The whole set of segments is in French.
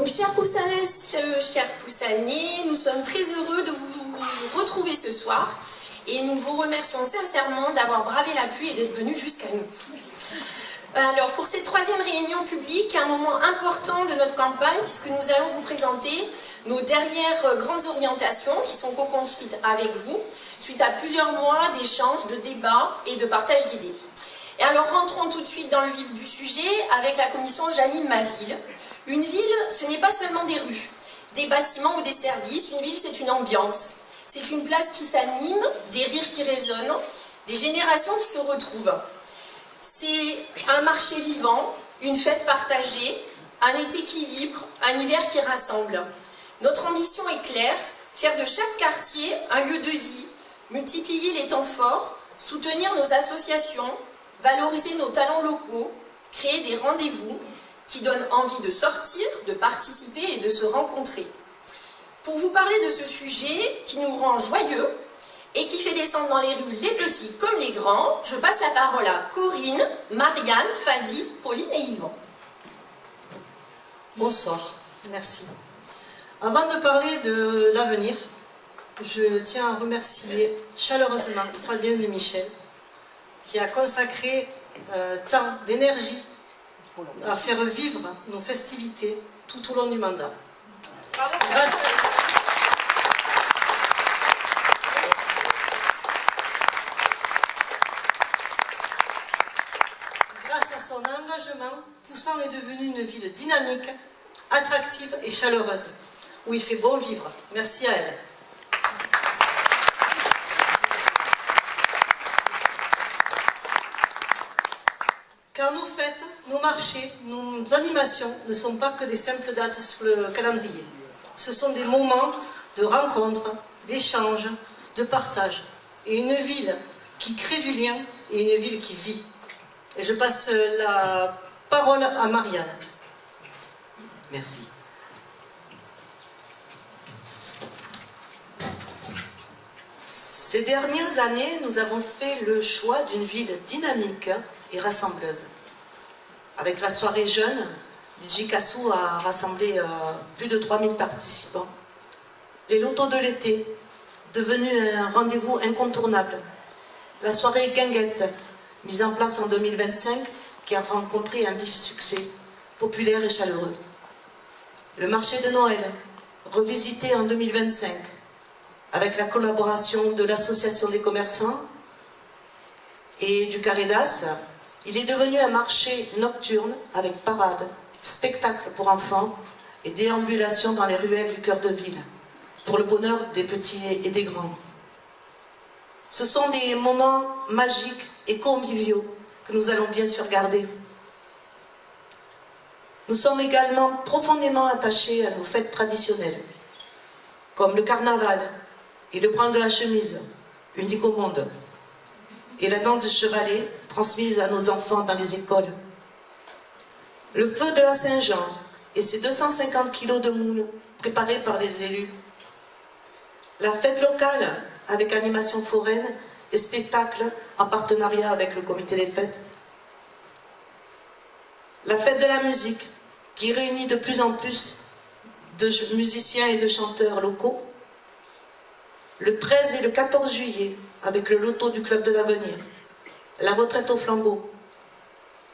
chers Poussanais, chers Poussanais, nous sommes très heureux de vous retrouver ce soir et nous vous remercions sincèrement d'avoir bravé la pluie et d'être venus jusqu'à nous. Alors, pour cette troisième réunion publique, un moment important de notre campagne, puisque nous allons vous présenter nos dernières grandes orientations qui sont co-construites avec vous, suite à plusieurs mois d'échanges, de débats et de partage d'idées. Et alors, rentrons tout de suite dans le vif du sujet avec la commission J'anime ma ville. Une ville, ce n'est pas seulement des rues, des bâtiments ou des services. Une ville, c'est une ambiance. C'est une place qui s'anime, des rires qui résonnent, des générations qui se retrouvent. C'est un marché vivant, une fête partagée, un été qui vibre, un hiver qui rassemble. Notre ambition est claire, faire de chaque quartier un lieu de vie, multiplier les temps forts, soutenir nos associations, valoriser nos talents locaux, créer des rendez-vous qui donnent envie de sortir, de participer et de se rencontrer. Pour vous parler de ce sujet qui nous rend joyeux et qui fait descendre dans les rues les petits comme les grands, je passe la parole à Corinne, Marianne, Fadi, Pauline et Yvan. Bonsoir, merci. Avant de parler de l'avenir, je tiens à remercier chaleureusement Fabienne et Michel qui a consacré tant d'énergie à faire vivre nos festivités tout au long du mandat. Grâce à son engagement, Poussan est devenue une ville dynamique, attractive et chaleureuse, où il fait bon vivre. Merci à elle. Car nos fêtes, nos marchés, nos animations ne sont pas que des simples dates sur le calendrier. Ce sont des moments de rencontre, d'échange, de partage. Et une ville qui crée du lien et une ville qui vit. Et je passe la parole à Marianne. Merci. Ces dernières années, nous avons fait le choix d'une ville dynamique et rassembleuse. Avec la soirée jeune, Djikassou a rassemblé plus de 3000 participants. Les lotos de l'été, devenus un rendez-vous incontournable. La soirée guinguette, mise en place en 2025, qui a rencontré un vif succès, populaire et chaleureux. Le marché de Noël, revisité en 2025, avec la collaboration de l'Association des commerçants et du Caridas, il est devenu un marché nocturne avec parades, spectacles pour enfants et déambulations dans les ruelles du cœur de ville, pour le bonheur des petits et des grands. Ce sont des moments magiques et conviviaux que nous allons bien sûr garder. Nous sommes également profondément attachés à nos fêtes traditionnelles, comme le carnaval et le prendre de la chemise, unique au monde, et la danse du chevalet, transmise à nos enfants dans les écoles. Le feu de la Saint-Jean et ses 250 kilos de moules préparés par les élus. La fête locale avec animation foraine et spectacle en partenariat avec le comité des fêtes. La fête de la musique qui réunit de plus en plus de musiciens et de chanteurs locaux. Le 13 et le 14 juillet avec le loto du Club de l'Avenir. La retraite au flambeau,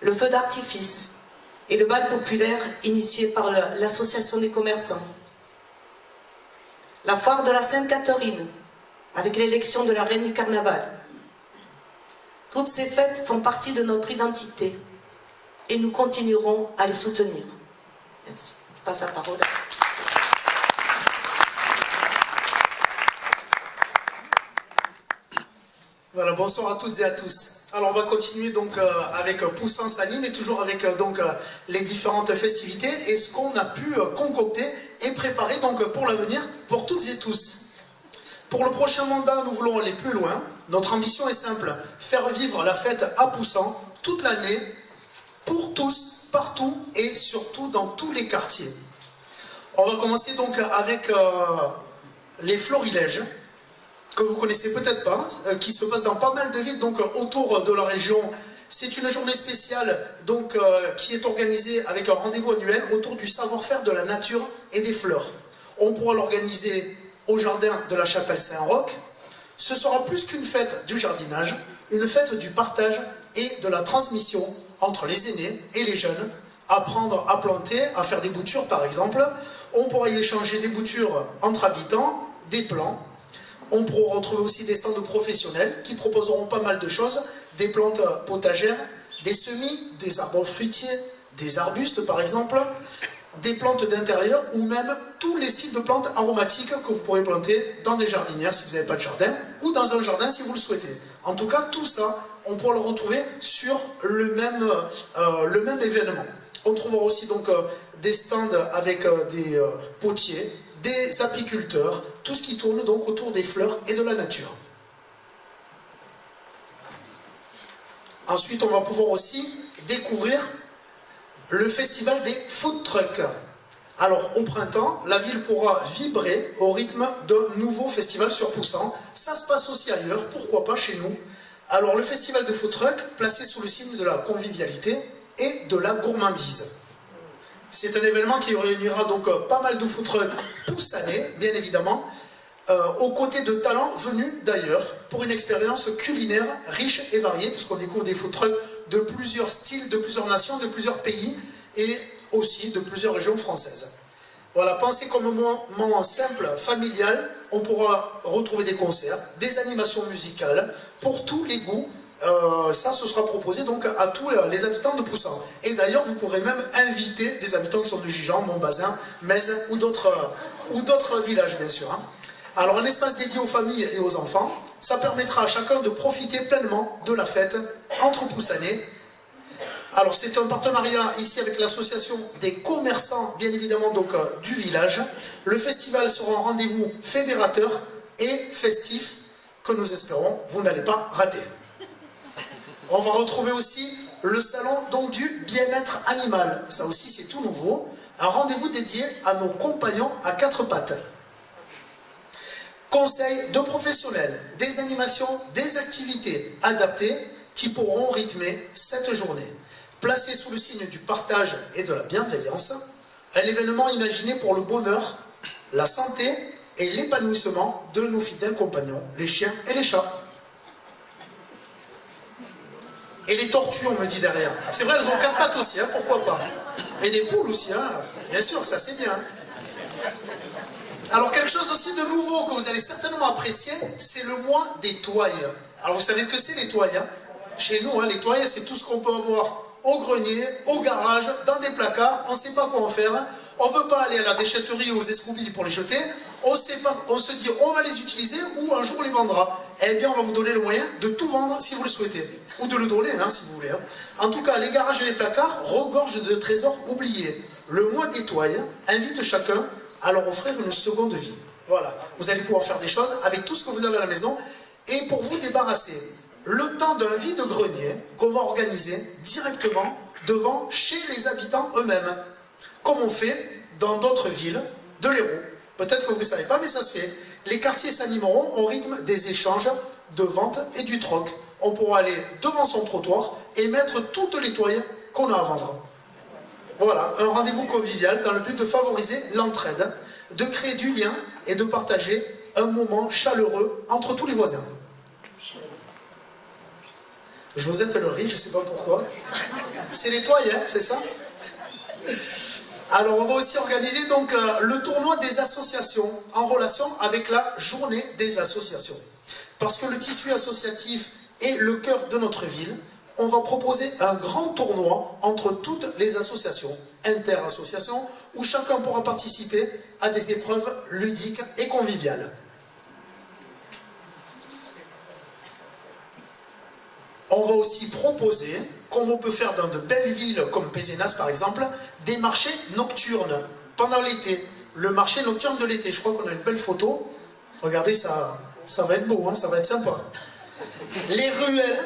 le feu d'artifice et le bal populaire initié par l'Association des commerçants. La foire de la Sainte-Catherine, avec l'élection de la reine du carnaval. Toutes ces fêtes font partie de notre identité et nous continuerons à les soutenir. Merci. Je passe la parole. Voilà, bonsoir à toutes et à tous. Alors on va continuer donc avec Poussin s'anime et toujours avec les différentes festivités et ce qu'on a pu concocter et préparer donc pour l'avenir pour toutes et tous. Pour le prochain mandat, nous voulons aller plus loin. Notre ambition est simple, faire vivre la fête à Poussin toute l'année, pour tous, partout et surtout dans tous les quartiers. On va commencer donc avec les florilèges, que vous connaissez peut-être pas, qui se passent dans pas mal de villes donc autour de la région C'est une journée spéciale donc, qui est organisée avec un rendez-vous annuel autour du savoir-faire de la nature et des fleurs. On pourra l'organiser au jardin de la chapelle Saint-Roch. Ce sera plus qu'une fête du jardinage, une fête du partage et de la transmission entre les aînés et les jeunes. Apprendre à planter, à faire des boutures par exemple. On pourra y échanger des boutures entre habitants, des plants. On pourra retrouver aussi des stands de professionnels qui proposeront pas mal de choses, des plantes potagères, des semis, des arbres fruitiers, des arbustes par exemple, des plantes d'intérieur ou même tous les styles de plantes aromatiques que vous pourrez planter dans des jardinières si vous n'avez pas de jardin ou dans un jardin si vous le souhaitez. En tout cas, tout ça, on pourra le retrouver sur le même événement. On trouvera aussi donc des stands avec des potiers, des apiculteurs, tout ce qui tourne donc autour des fleurs et de la nature. Ensuite, on va pouvoir aussi découvrir le festival des food trucks. Alors, au printemps, la ville pourra vibrer au rythme d'un nouveau festival sur Poussan. Ça se passe aussi ailleurs, pourquoi pas chez nous. Alors, le festival de food trucks, placé sous le signe de la convivialité et de la gourmandise. C'est un événement qui réunira donc pas mal de food trucks poussanais, bien évidemment, aux côtés de talents venus d'ailleurs, pour une expérience culinaire riche et variée, puisqu'on découvre des food trucks de plusieurs styles, de plusieurs nations, de plusieurs pays, et aussi de plusieurs régions françaises. Voilà, pensez comme un moment simple, familial, on pourra retrouver des concerts, des animations musicales, pour tous les goûts. Ça, ce sera proposé donc à tous les habitants de Poussan. Et d'ailleurs, vous pourrez même inviter des habitants qui sont de Gijan, Montbazin, Metz ou d'autres villages, bien sûr. Alors, un espace dédié aux familles et aux enfants, ça permettra à chacun de profiter pleinement de la fête entre Poussanais. Alors, c'est un partenariat ici avec l'association des commerçants, bien évidemment, donc du village. Le festival sera un rendez-vous fédérateur et festif que nous espérons vous n'allez pas rater. On va retrouver aussi le salon donc, du bien-être animal. Ça aussi, c'est tout nouveau. Un rendez-vous dédié à nos compagnons à quatre pattes. Conseils de professionnels, des animations, des activités adaptées qui pourront rythmer cette journée. Placé sous le signe du partage et de la bienveillance, un événement imaginé pour le bonheur, la santé et l'épanouissement de nos fidèles compagnons, les chiens et les chats. Et les tortues, on me dit derrière. C'est vrai, elles ont quatre pattes aussi, hein, pourquoi pas. Et des poules aussi, hein. Bien sûr, ça c'est bien. Alors quelque chose aussi de nouveau que vous allez certainement apprécier, c'est le mois des toiles. Alors vous savez ce que c'est les toiles, hein? Chez nous, hein, les toiles, c'est tout ce qu'on peut avoir au grenier, au garage, dans des placards, on ne sait pas quoi en faire. On ne veut pas aller à la déchetterie ou aux escoubilles pour les jeter. On se dit on va les utiliser ou un jour on les vendra. Eh bien on va vous donner le moyen de tout vendre si vous le souhaitez. Ou de le donner hein, si vous voulez. Hein. En tout cas, les garages et les placards regorgent de trésors oubliés. Le mois des toiles invite chacun à leur offrir une seconde vie. Voilà, vous allez pouvoir faire des choses avec tout ce que vous avez à la maison. Et pour vous débarrasser, le temps d'un vide-grenier qu'on va organiser directement devant chez les habitants eux-mêmes. Comme on fait dans d'autres villes de l'Hérault. Peut-être que vous ne savez pas, mais ça se fait. Les quartiers s'animeront au rythme des échanges, de vente et du troc. On pourra aller devant son trottoir et mettre toutes les toiles qu'on a à vendre. Voilà, un rendez-vous convivial dans le but de favoriser l'entraide, de créer du lien et de partager un moment chaleureux entre tous les voisins. Josette le rit, je ne sais pas pourquoi. C'est les toiles, hein, c'est ça? Alors on va aussi organiser donc le tournoi des associations en relation avec la journée des associations. Parce que le tissu associatif est le cœur de notre ville, on va proposer un grand tournoi entre toutes les associations, inter-associations, où chacun pourra participer à des épreuves ludiques et conviviales. On va aussi proposer, comme on peut faire dans de belles villes comme Pézenas par exemple, des marchés nocturnes pendant l'été. Le marché nocturne de l'été, je crois qu'on a une belle photo. Regardez, ça va être beau, hein, ça va être sympa. Les ruelles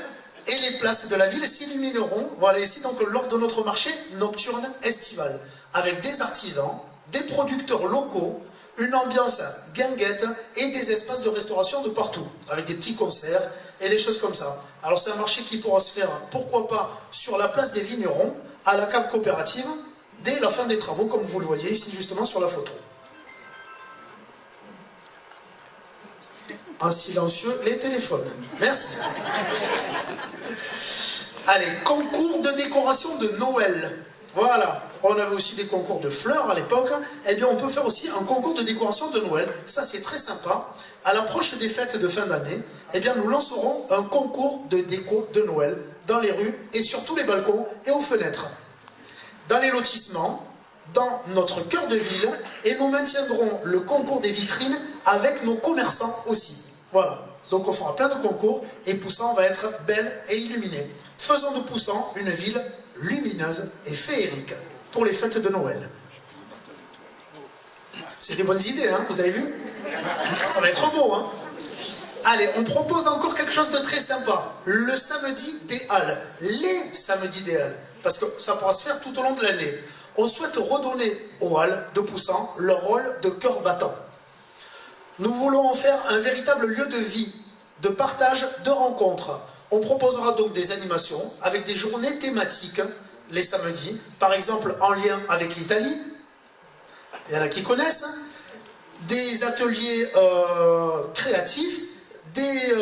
et les places de la ville s'illumineront, voilà ici donc lors de notre marché nocturne estival, avec des artisans, des producteurs locaux, une ambiance guinguette et des espaces de restauration de partout, avec des petits concerts et des choses comme ça. Alors c'est un marché qui pourra se faire, pourquoi pas, sur la place des vignerons, à la cave coopérative, dès la fin des travaux, comme vous le voyez ici justement sur la photo. En silencieux, les téléphones. Merci. Allez, concours de décoration de Noël. Voilà, on avait aussi des concours de fleurs à l'époque. Eh bien, on peut faire aussi un concours de décoration de Noël. Ça, c'est très sympa. À l'approche des fêtes de fin d'année, eh bien, nous lancerons un concours de déco de Noël dans les rues et sur tous les balcons et aux fenêtres. Dans les lotissements, dans notre cœur de ville, et nous maintiendrons le concours des vitrines avec nos commerçants aussi. Voilà, donc on fera plein de concours et Poussan va être belle et illuminée. Faisons de Poussan une ville lumineuse et féerique pour les fêtes de Noël. C'est des bonnes idées, hein, vous avez vu? Ça va être beau, hein? Allez, on propose encore quelque chose de très sympa. Le samedi des Halles. Les samedis des Halles. Parce que ça pourra se faire tout au long de l'année. On souhaite redonner aux Halles de Poussan leur rôle de cœur battant. Nous voulons en faire un véritable lieu de vie, de partage, de rencontres. On proposera donc des animations avec des journées thématiques les samedis, par exemple en lien avec l'Italie, il y en a qui connaissent, hein, des ateliers créatifs, des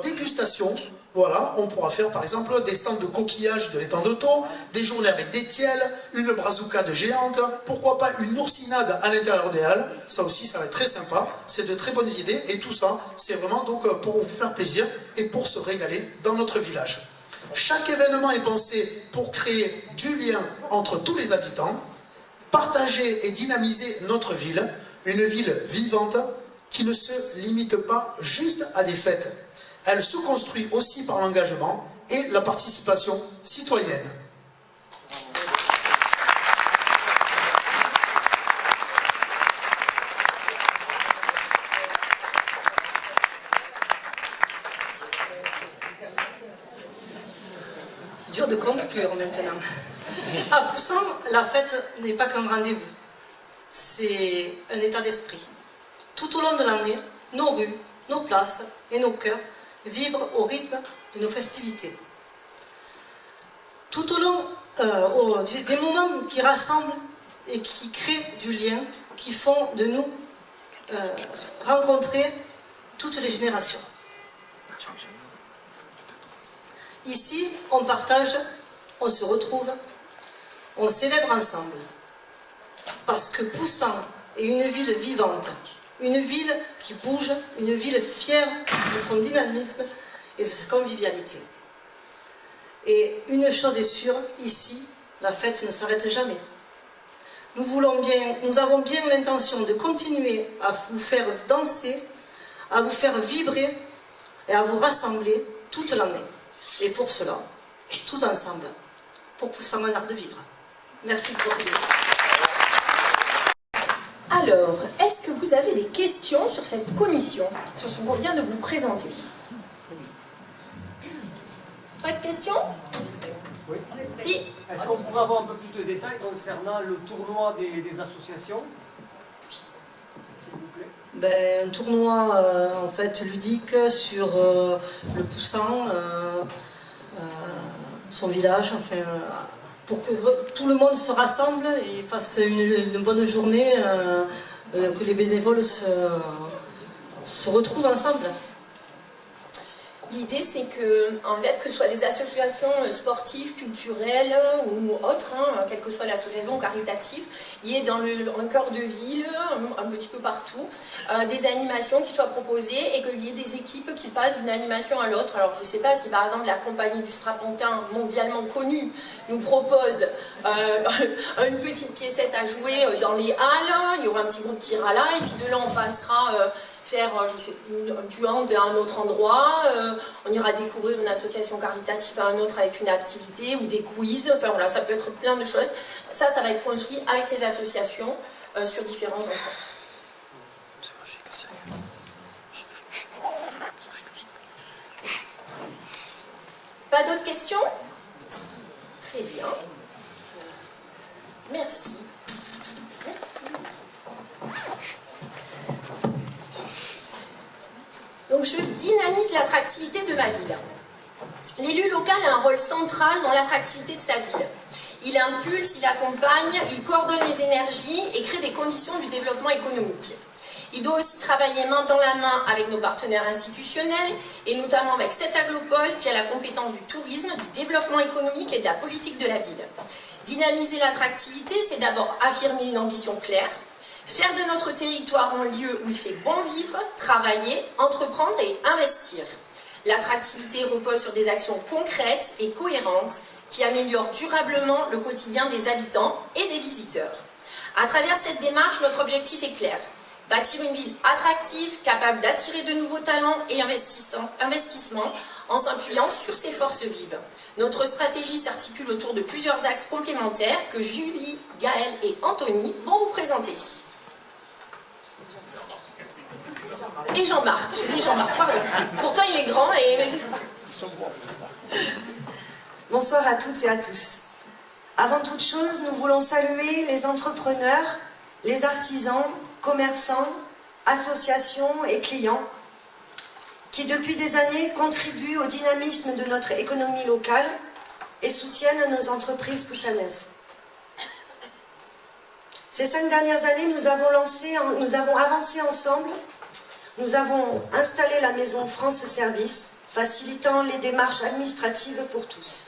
dégustations. Voilà, on pourra faire par exemple des stands de coquillages de l'étang de Thau, des journées avec des tiels, une brazuca de géante, pourquoi pas une oursinade à l'intérieur des halles, ça aussi ça va être très sympa, c'est de très bonnes idées et tout ça c'est vraiment donc pour vous faire plaisir et pour se régaler dans notre village. Chaque événement est pensé pour créer du lien entre tous les habitants, partager et dynamiser notre ville, une ville vivante qui ne se limite pas juste à des fêtes. Elle se construit aussi par l'engagement et la participation citoyenne. Dur de conclure maintenant. À Poussan, la fête n'est pas qu'un rendez-vous. C'est un état d'esprit. Tout au long de l'année, nos rues, nos places et nos cœurs vibrent au rythme de nos festivités. Tout au long des moments qui rassemblent et qui créent du lien, qui font de nous rencontrer toutes les générations. Ici, on partage, on se retrouve, on célèbre ensemble. Parce que Poussan est une ville vivante, une ville qui bouge, une ville fière de son dynamisme et de sa convivialité. Et une chose est sûre, ici, la fête ne s'arrête jamais. Nous avons bien l'intention de continuer à vous faire danser, à vous faire vibrer et à vous rassembler toute l'année. Et pour cela, tous ensemble, pour Poussan un art de vivre. Merci de votre écoute. Alors, est-ce que vous avez des questions sur cette commission, sur ce qu'on vient de vous présenter? Pas de questions? Oui. Si. Est-ce qu'on pourrait avoir un peu plus de détails concernant le tournoi des associations, s'il vous plaît? Un tournoi en fait ludique sur le Poussan, son village, enfin, pour que tout le monde se rassemble et fasse une bonne journée, que les bénévoles se retrouvent ensemble. L'idée, c'est que, en fait, que ce soit des associations sportives, culturelles ou autres, hein, quelle que soit l'association caritative, il y ait dans un cœur de ville, un petit peu partout, des animations qui soient proposées et qu'il y ait des équipes qui passent d'une animation à l'autre. Alors, je ne sais pas si, par exemple, la compagnie du Strapontin, mondialement connue, nous propose une petite piécette à jouer dans les halles, il y aura un petit groupe qui ira là, et puis de là, on passera... faire du hand à un autre endroit, on ira découvrir une association caritative à un autre avec une activité ou des quiz, enfin voilà, ça peut être plein de choses. Ça va être construit avec les associations sur différents endroits. Pas d'autres questions? Très bien. Merci. Merci. Donc je dynamise l'attractivité de ma ville. L'élu local a un rôle central dans l'attractivité de sa ville. Il impulse, il accompagne, il coordonne les énergies et crée des conditions du développement économique. Il doit aussi travailler main dans la main avec nos partenaires institutionnels et notamment avec cette aglopole qui a la compétence du tourisme, du développement économique et de la politique de la ville. Dynamiser l'attractivité, c'est d'abord affirmer une ambition claire, faire de notre territoire un lieu où il fait bon vivre, travailler, entreprendre et investir. L'attractivité repose sur des actions concrètes et cohérentes qui améliorent durablement le quotidien des habitants et des visiteurs. À travers cette démarche, notre objectif est clair. Bâtir une ville attractive, capable d'attirer de nouveaux talents et investissements en s'appuyant sur ses forces vives. Notre stratégie s'articule autour de plusieurs axes complémentaires que Julie, Gaëlle et Anthony vont vous présenter. Et Jean-Marc, je dis Jean-Marc, pardon. Pourtant il est grand et... Bonsoir à toutes et à tous. Avant toute chose, nous voulons saluer les entrepreneurs, les artisans, commerçants, associations et clients qui depuis des années contribuent au dynamisme de notre économie locale et soutiennent nos entreprises poussanaises. Ces 5 dernières années, nous avons avancé ensemble, nous avons installé la maison France Service, facilitant les démarches administratives pour tous.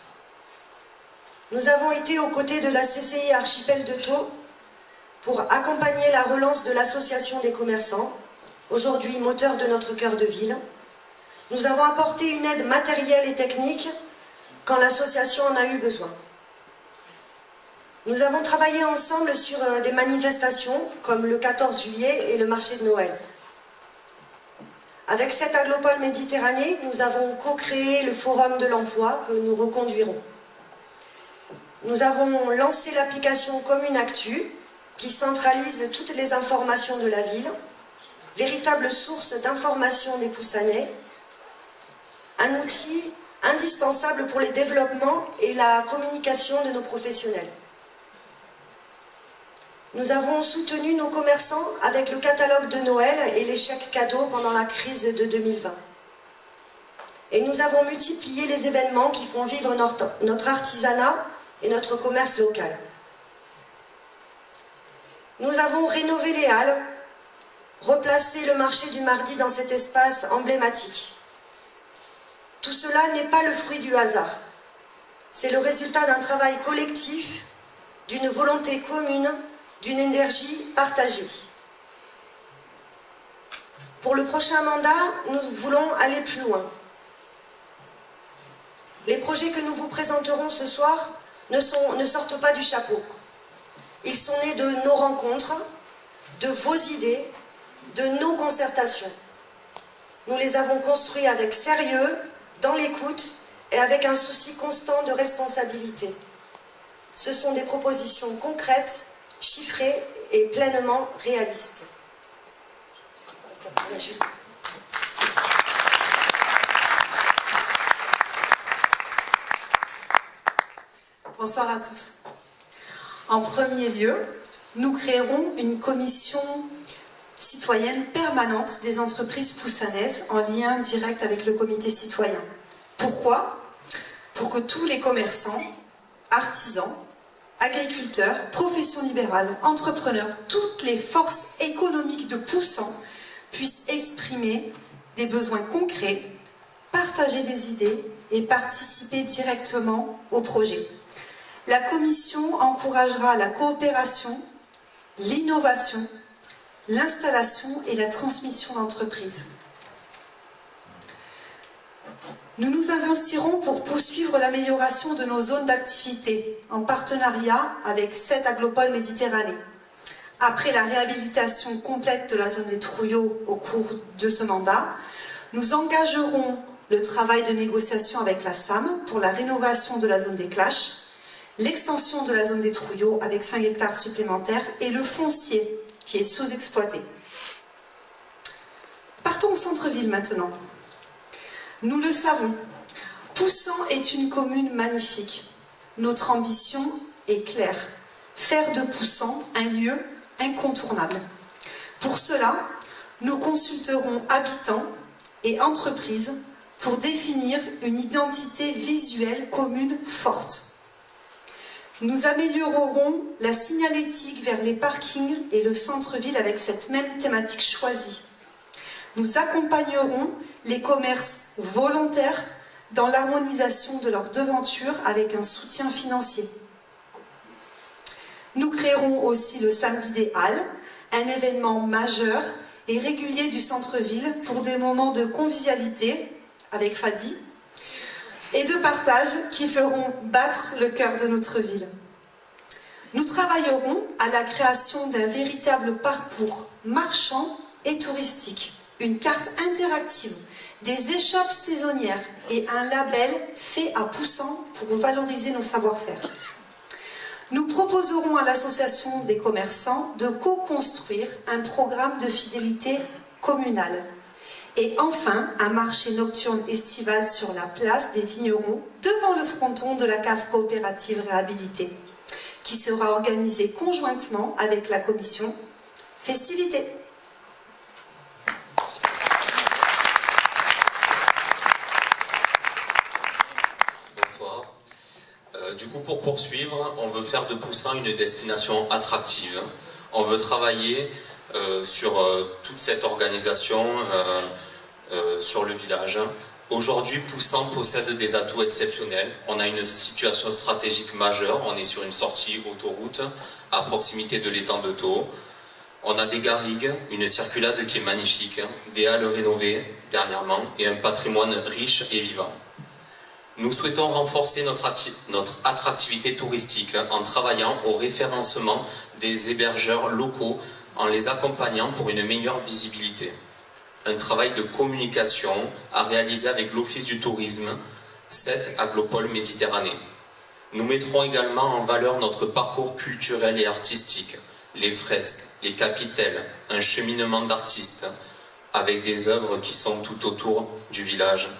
Nous avons été aux côtés de la CCI Archipel de Thau pour accompagner la relance de l'association des commerçants, aujourd'hui moteur de notre cœur de ville. Nous avons apporté une aide matérielle et technique quand l'association en a eu besoin. Nous avons travaillé ensemble sur des manifestations comme le 14 juillet et le marché de Noël. Avec cette aglopole Méditerranée, nous avons co-créé le Forum de l'emploi que nous reconduirons. Nous avons lancé l'application Commune Actu qui centralise toutes les informations de la ville, véritable source d'information des Poussanais, un outil indispensable pour le développement et la communication de nos professionnels. Nous avons soutenu nos commerçants avec le catalogue de Noël et les chèques cadeaux pendant la crise de 2020. Et nous avons multiplié les événements qui font vivre notre artisanat et notre commerce local. Nous avons rénové les halles, replacé le marché du mardi dans cet espace emblématique. Tout cela n'est pas le fruit du hasard. C'est le résultat d'un travail collectif, d'une volonté commune, d'une énergie partagée. Pour le prochain mandat, nous voulons aller plus loin. Les projets que nous vous présenterons ce soir ne sortent pas du chapeau. Ils sont nés de nos rencontres, de vos idées, de nos concertations. Nous les avons construits avec sérieux, dans l'écoute et avec un souci constant de responsabilité. Ce sont des propositions concrètes, chiffrées et pleinement réalistes. Bonsoir à tous. En premier lieu, nous créerons une commission citoyenne permanente des entreprises poussanaises en lien direct avec le comité citoyen. Pourquoi? Pour que tous les commerçants, artisans, agriculteurs, professions libérales, entrepreneurs, toutes les forces économiques de Poussan puissent exprimer des besoins concrets, partager des idées et participer directement au projet. La commission encouragera la coopération, l'innovation, l'installation et la transmission d'entreprises. Nous nous investirons pour poursuivre l'amélioration de nos zones d'activité en partenariat avec 7 aglopoles Méditerranée. Après la réhabilitation complète de la zone des Trouillots au cours de ce mandat, nous engagerons le travail de négociation avec la SAM pour la rénovation de la zone des Claches, l'extension de la zone des Trouillots avec 5 hectares supplémentaires et le foncier qui est sous-exploité. Partons au centre-ville maintenant. Nous le savons, Poussan est une commune magnifique. Notre ambition est claire, faire de Poussan un lieu incontournable. Pour cela, nous consulterons habitants, et entreprises pour définir une identité visuelle commune forte. Nous améliorerons la signalétique vers les parkings et le centre-ville avec cette même thématique choisie. Nous accompagnerons les commerces volontaires dans l'harmonisation de leur devanture avec un soutien financier. Nous créerons aussi le Samedi des Halles, un événement majeur et régulier du centre-ville pour des moments de convivialité avec Fadi et de partage qui feront battre le cœur de notre ville. Nous travaillerons à la création d'un véritable parcours marchand et touristique, une carte interactive, des échoppes saisonnières et un label fait à Poussan pour valoriser nos savoir-faire. Nous proposerons à l'association des commerçants de co-construire un programme de fidélité communale. Et enfin, un marché nocturne estival sur la place des vignerons devant le fronton de la cave coopérative réhabilitée, qui sera organisé conjointement avec la commission Festivités. Bonsoir. Du coup, pour poursuivre, on veut faire de Poussan une destination attractive. On veut travailler sur toute cette organisation, sur le village. Aujourd'hui, Poussan possède des atouts exceptionnels. On a une situation stratégique majeure. On est sur une sortie autoroute à proximité de l'étang de Thau. On a des garrigues, une circulade qui est magnifique, des halles rénovées dernièrement et un patrimoine riche et vivant. Nous souhaitons renforcer notre attractivité touristique en travaillant au référencement des hébergeurs locaux en les accompagnant pour une meilleure visibilité. Un travail de communication à réaliser avec l'Office du tourisme, 7 Agglopole Méditerranée. Nous mettrons également en valeur notre parcours culturel et artistique, les fresques, les capitelles, un cheminement d'artistes avec des œuvres qui sont tout autour du village.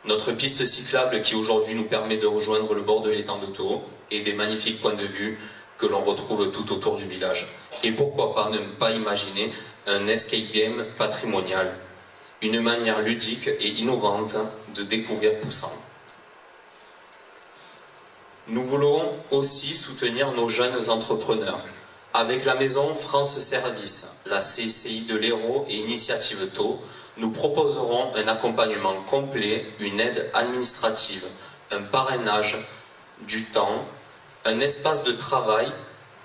Notre piste cyclable qui aujourd'hui nous permet de rejoindre le bord de l'étang de Thau et des magnifiques points de vue que l'on retrouve tout autour du village. Et pourquoi pas ne pas imaginer un escape game patrimonial, une manière ludique et innovante de découvrir Poussan. Nous voulons aussi soutenir nos jeunes entrepreneurs. Avec la maison France Service, la CCI de l'Hérault et Initiative Thau, nous proposerons un accompagnement complet, une aide administrative, un parrainage du temps, un espace de travail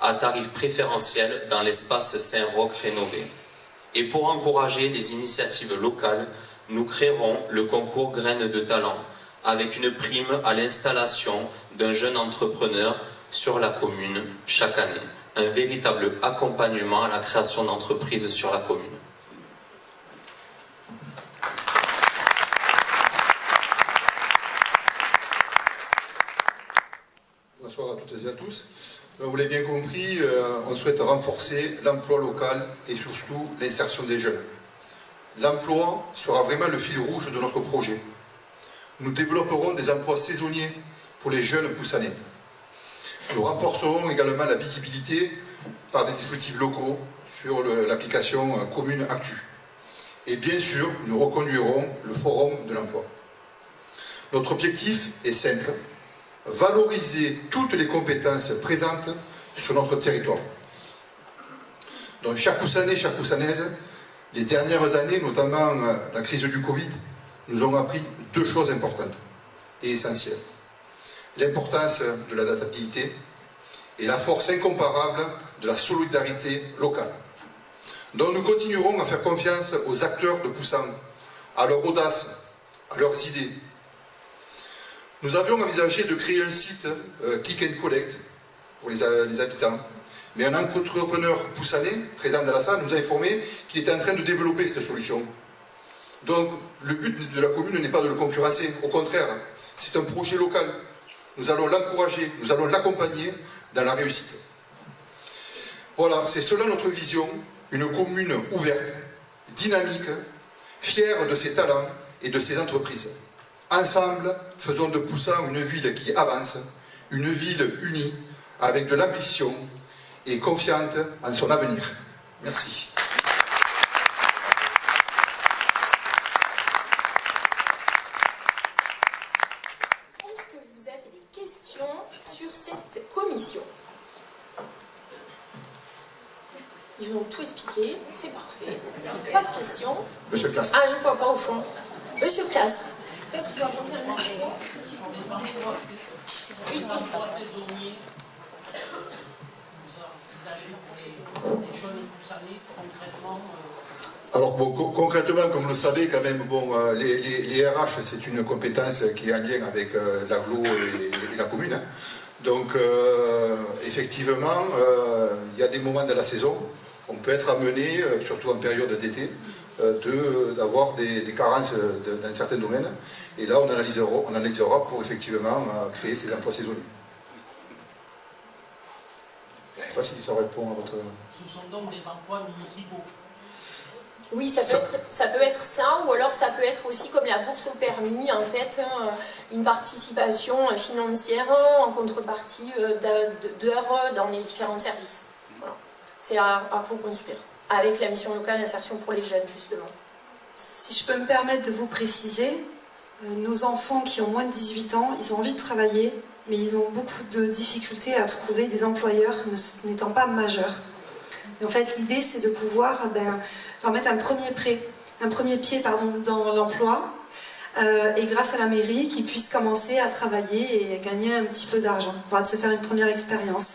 à tarif préférentiel dans l'espace Saint-Roch rénové. Et pour encourager les initiatives locales, nous créerons le concours Graines de Talent avec une prime à l'installation d'un jeune entrepreneur sur la commune chaque année. Un véritable accompagnement à la création d'entreprises sur la commune. Bonsoir à toutes et à tous. Vous l'avez bien compris, on souhaite renforcer l'emploi local et surtout l'insertion des jeunes. L'emploi sera vraiment le fil rouge de notre projet. Nous développerons des emplois saisonniers pour les jeunes poussanais. Nous renforcerons également la visibilité par des dispositifs locaux sur l'application commune Actu. Et bien sûr, nous reconduirons le forum de l'emploi. Notre objectif est simple, valoriser toutes les compétences présentes sur notre territoire. Donc chers Poussanais, chères Poussanaises, les dernières années, notamment la crise du Covid, nous ont appris deux choses importantes et essentielles. L'importance de l'adaptabilité et la force incomparable de la solidarité locale. Donc nous continuerons à faire confiance aux acteurs de Poussan, à leur audace, à leurs idées. Nous avions envisagé de créer un site click and collect pour les habitants, mais un entrepreneur poussanais présent dans la salle nous a informé qu'il était en train de développer cette solution. Donc le but de la commune n'est pas de le concurrencer, au contraire, c'est un projet local. Nous allons l'encourager, nous allons l'accompagner dans la réussite. Voilà, c'est cela notre vision, une commune ouverte, dynamique, fière de ses talents et de ses entreprises. Ensemble, faisons de Poussan une ville qui avance, une ville unie, avec de l'ambition et confiante en son avenir. Merci. questions sur cette commission? Ils vont tout expliquer, c'est parfait. Pas de questions. Monsieur Clastre. Ah, je ne vois pas au fond. Monsieur Clastre. Peut-être qu'il va prendre un micro. Alors bon, concrètement, comme vous le savez, quand même, bon, les RH, c'est une compétence qui est en lien avec l'agglo et la commune. Hein. Donc, effectivement, il y a des moments de la saison, on peut être amené, surtout en période d'été, d'avoir des carences dans certains domaines. Et là, on analysera pour effectivement créer ces emplois saisonniers. Je ne sais pas si ça répond à votre... Ce sont donc des emplois municipaux. Oui, ça peut être ça, ou alors ça peut être aussi comme la bourse au permis, en fait, une participation financière en contrepartie d'heures dans les différents services. Voilà. C'est à co-construire, avec la mission locale d'insertion pour les jeunes, justement. Si je peux me permettre de vous préciser, nos enfants qui ont moins de 18 ans, ils ont envie de travailler, mais ils ont beaucoup de difficultés à trouver des employeurs n'étant pas majeurs. Et en fait, l'idée, c'est de pouvoir leur mettre un premier pied dans l'emploi, et grâce à la mairie, qu'ils puissent commencer à travailler et gagner un petit peu d'argent, pour se faire une première expérience.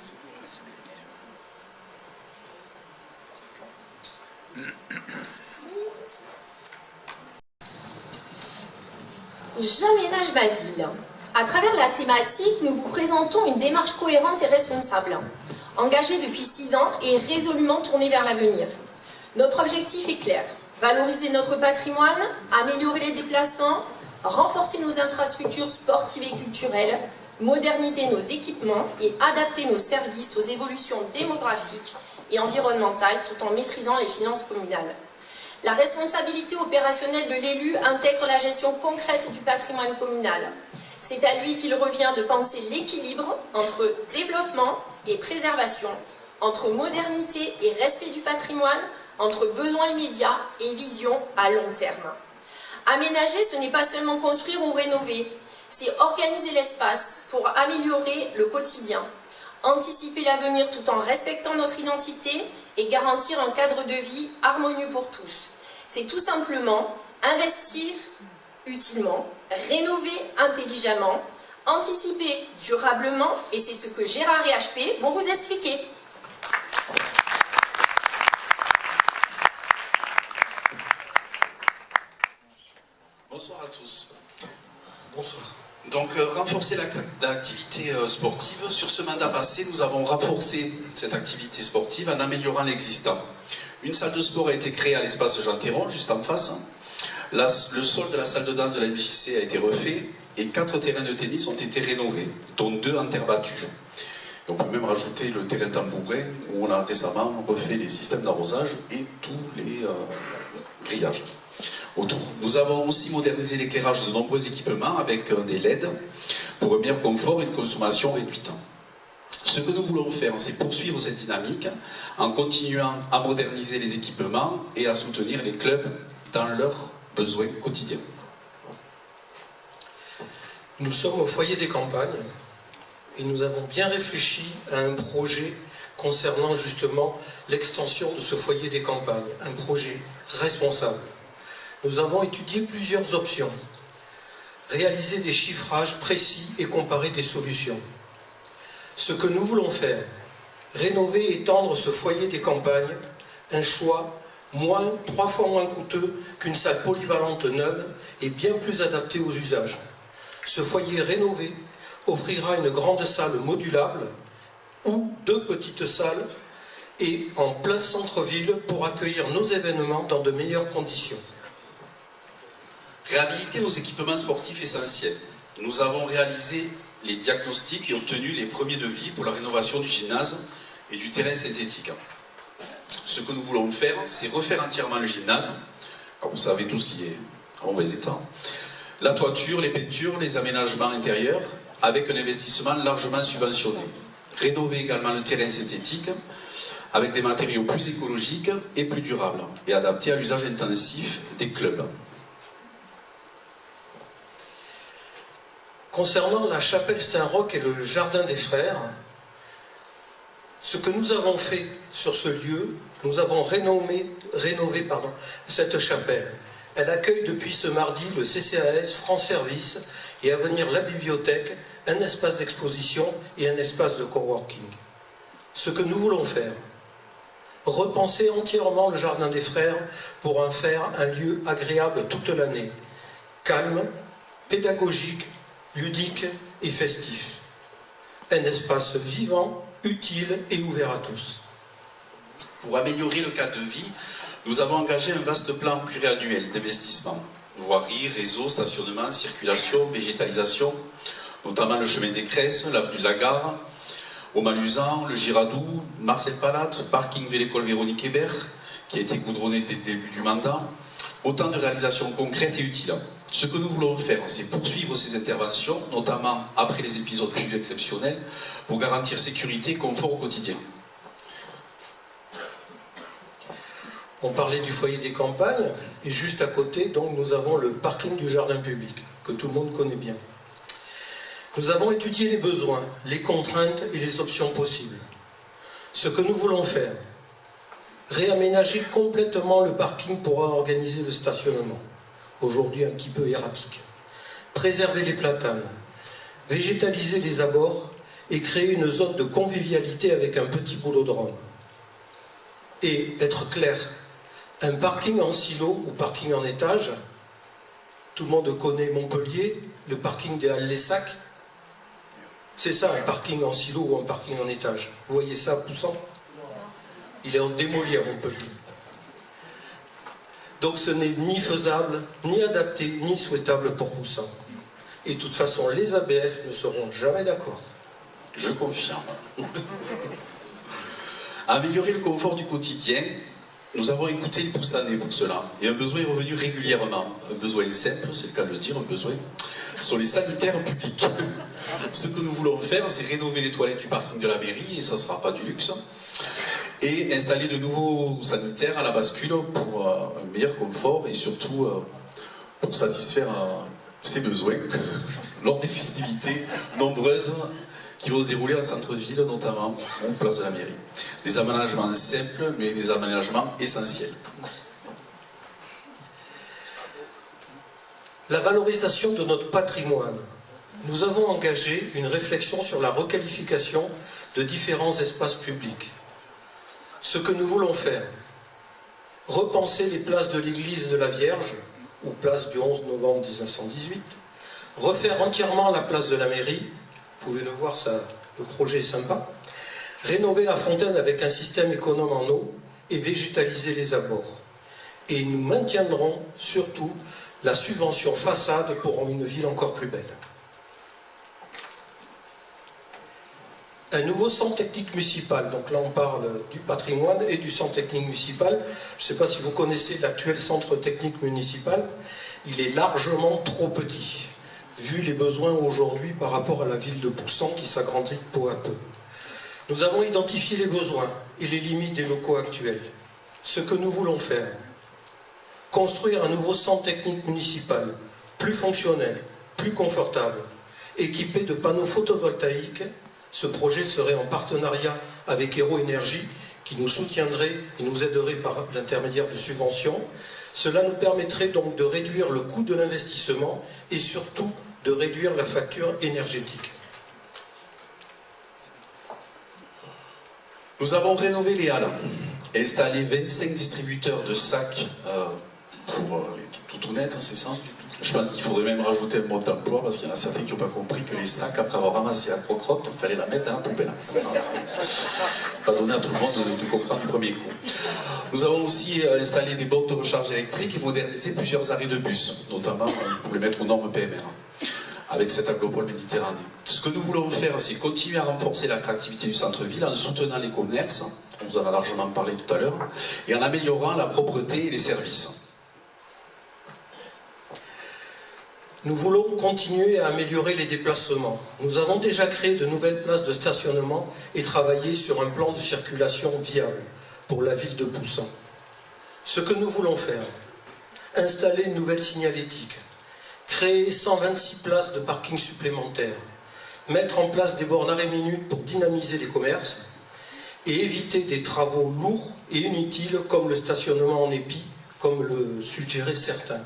J'aménage ma ville. À travers la thématique, nous vous présentons une démarche cohérente et responsable, engagée depuis 6 ans et résolument tournée vers l'avenir. Notre objectif est clair: valoriser notre patrimoine, améliorer les déplacements, renforcer nos infrastructures sportives et culturelles, moderniser nos équipements et adapter nos services aux évolutions démographiques et environnementales tout en maîtrisant les finances communales. La responsabilité opérationnelle de l'élu intègre la gestion concrète du patrimoine communal. C'est à lui qu'il revient de penser l'équilibre entre développement et préservation, entre modernité et respect du patrimoine, entre besoins immédiats et vision à long terme. Aménager, ce n'est pas seulement construire ou rénover, c'est organiser l'espace pour améliorer le quotidien, anticiper l'avenir tout en respectant notre identité et garantir un cadre de vie harmonieux pour tous. C'est tout simplement investir utilement, rénover intelligemment, anticiper durablement, et c'est ce que Gérard et HP vont vous expliquer. Bonsoir à tous. Bonsoir. Donc, renforcer l'activité sportive. Sur ce mandat passé, nous avons renforcé cette activité sportive en améliorant l'existant. Une salle de sport a été créée à l'espace Jean Théron, juste en face. Le sol de la salle de danse de la MJC a été refait et 4 terrains de tennis ont été rénovés, dont 2 en terre battue. Et on peut même rajouter le terrain tambourin où on a récemment refait les systèmes d'arrosage et tous les grillages autour. Nous avons aussi modernisé l'éclairage de nombreux équipements avec des LED pour un meilleur confort et une consommation réduite. Ce que nous voulons faire, c'est poursuivre cette dynamique en continuant à moderniser les équipements et à soutenir les clubs dans leurs besoins quotidiens. Nous sommes au foyer des campagnes et nous avons bien réfléchi à un projet concernant justement l'extension de ce foyer des campagnes, un projet responsable. Nous avons étudié plusieurs options, réalisé des chiffrages précis et comparer des solutions. Ce que nous voulons faire, rénover et étendre ce foyer des campagnes, un choix 3 fois moins coûteux qu'une salle polyvalente neuve et bien plus adaptée aux usages. Ce foyer rénové offrira une grande salle modulable ou 2 petites salles et en plein centre-ville pour accueillir nos événements dans de meilleures conditions. Réhabiliter nos équipements sportifs essentiels. Nous avons réalisé les diagnostics et obtenu les premiers devis pour la rénovation du gymnase et du terrain synthétique. Ce que nous voulons faire, c'est refaire entièrement le gymnase. Alors vous savez tout ce qui est en mauvais état. La toiture, les peintures, les aménagements intérieurs, avec un investissement largement subventionné. Rénover également le terrain synthétique, avec des matériaux plus écologiques et plus durables, et adaptés à l'usage intensif des clubs. Concernant la chapelle Saint-Roch et le jardin des frères, ce que nous avons fait sur ce lieu, nous avons rénové cette chapelle. Elle accueille depuis ce mardi le CCAS France Service et à venir la bibliothèque, un espace d'exposition et un espace de coworking. Ce que nous voulons faire, repenser entièrement le jardin des frères pour en faire un lieu agréable toute l'année, calme, pédagogique, ludique et festif. Un espace vivant, utile et ouvert à tous. Pour améliorer le cadre de vie, nous avons engagé un vaste plan pluriannuel d'investissement. Voirie, réseau, stationnement, circulation, végétalisation, notamment le chemin des Cresses, l'avenue de la Gare, au Maluzan, le Girardou, Marcel Palate, parking de l'école Véronique Hébert, qui a été goudronné dès le début du mandat. Autant de réalisations concrètes et utiles. Ce que nous voulons faire, c'est poursuivre ces interventions, notamment après les épisodes plus exceptionnels, pour garantir sécurité et confort au quotidien. On parlait du foyer des campagnes, et juste à côté, donc, nous avons le parking du jardin public, que tout le monde connaît bien. Nous avons étudié les besoins, les contraintes et les options possibles. Ce que nous voulons faire, réaménager complètement le parking pour organiser le stationnement, aujourd'hui un petit peu erratique. Préserver les platanes, végétaliser les abords et créer une zone de convivialité avec un petit boulodrome. Et être clair, un parking en silo ou parking en étage, tout le monde connaît Montpellier, le parking des Halles-les-Sacs, c'est ça un parking en silo ou un parking en étage. Vous voyez ça poussant? Il est en démoli à Montpellier. Donc ce n'est ni faisable, ni adapté, ni souhaitable pour Poussant. Et de toute façon, les ABF ne seront jamais d'accord. Je confirme. Améliorer le confort du quotidien, nous avons écouté les Poussanais pour cela. Et un besoin est revenu régulièrement. Un besoin simple, c'est le cas de le dire, un besoin sur les sanitaires publics. Ce que nous voulons faire, c'est rénover les toilettes du parking de la mairie, et ça ne sera pas du luxe, et installer de nouveaux sanitaires à la bascule pour un meilleur confort et surtout pour satisfaire ses besoins lors des festivités nombreuses qui vont se dérouler en centre-ville, notamment en place de la mairie. Des aménagements simples, mais des aménagements essentiels. La valorisation de notre patrimoine. Nous avons engagé une réflexion sur la requalification de différents espaces publics. Ce que nous voulons faire, repenser les places de l'église de la Vierge, ou place du 11 novembre 1918, refaire entièrement la place de la mairie, vous pouvez le voir, ça, le projet est sympa, rénover la fontaine avec un système économe en eau et végétaliser les abords. Et nous maintiendrons surtout la subvention façade pour une ville encore plus belle. Un nouveau centre technique municipal, donc là on parle du patrimoine et du centre technique municipal. Je ne sais pas si vous connaissez l'actuel centre technique municipal, il est largement trop petit, vu les besoins aujourd'hui par rapport à la ville de Poussant qui s'agrandit peu à peu. Nous avons identifié les besoins et les limites des locaux actuels. Ce que nous voulons faire, construire un nouveau centre technique municipal, plus fonctionnel, plus confortable, équipé de panneaux photovoltaïques. Ce projet serait en partenariat avec Hero Énergie, qui nous soutiendrait et nous aiderait par l'intermédiaire de subventions. Cela nous permettrait donc de réduire le coût de l'investissement et surtout de réduire la facture énergétique. Nous avons rénové les halles, installé 25 distributeurs de sacs pour les toutounettes, c'est ça? Je pense qu'il faudrait même rajouter un mode d'emploi parce qu'il y en a certains qui n'ont pas compris que les sacs, après avoir ramassé la croque-crotte, il fallait la mettre dans la poubelle. Pas donner à tout le monde de comprendre du premier coup. Nous avons aussi installé des bornes de recharge électrique et modernisé plusieurs arrêts de bus, notamment pour les mettre aux normes PMR, avec cet agropole Méditerranée. Ce que nous voulons faire, c'est continuer à renforcer l'attractivité du centre-ville en soutenant les commerces, on vous en a largement parlé tout à l'heure, et en améliorant la propreté et les services. Nous voulons continuer à améliorer les déplacements. Nous avons déjà créé de nouvelles places de stationnement et travaillé sur un plan de circulation viable pour la ville de Poussant. Ce que nous voulons faire, installer une nouvelle signalétique, créer 126 places de parking supplémentaires, mettre en place des bornes arrêt minute pour dynamiser les commerces et éviter des travaux lourds et inutiles comme le stationnement en épi, comme le suggéraient certains.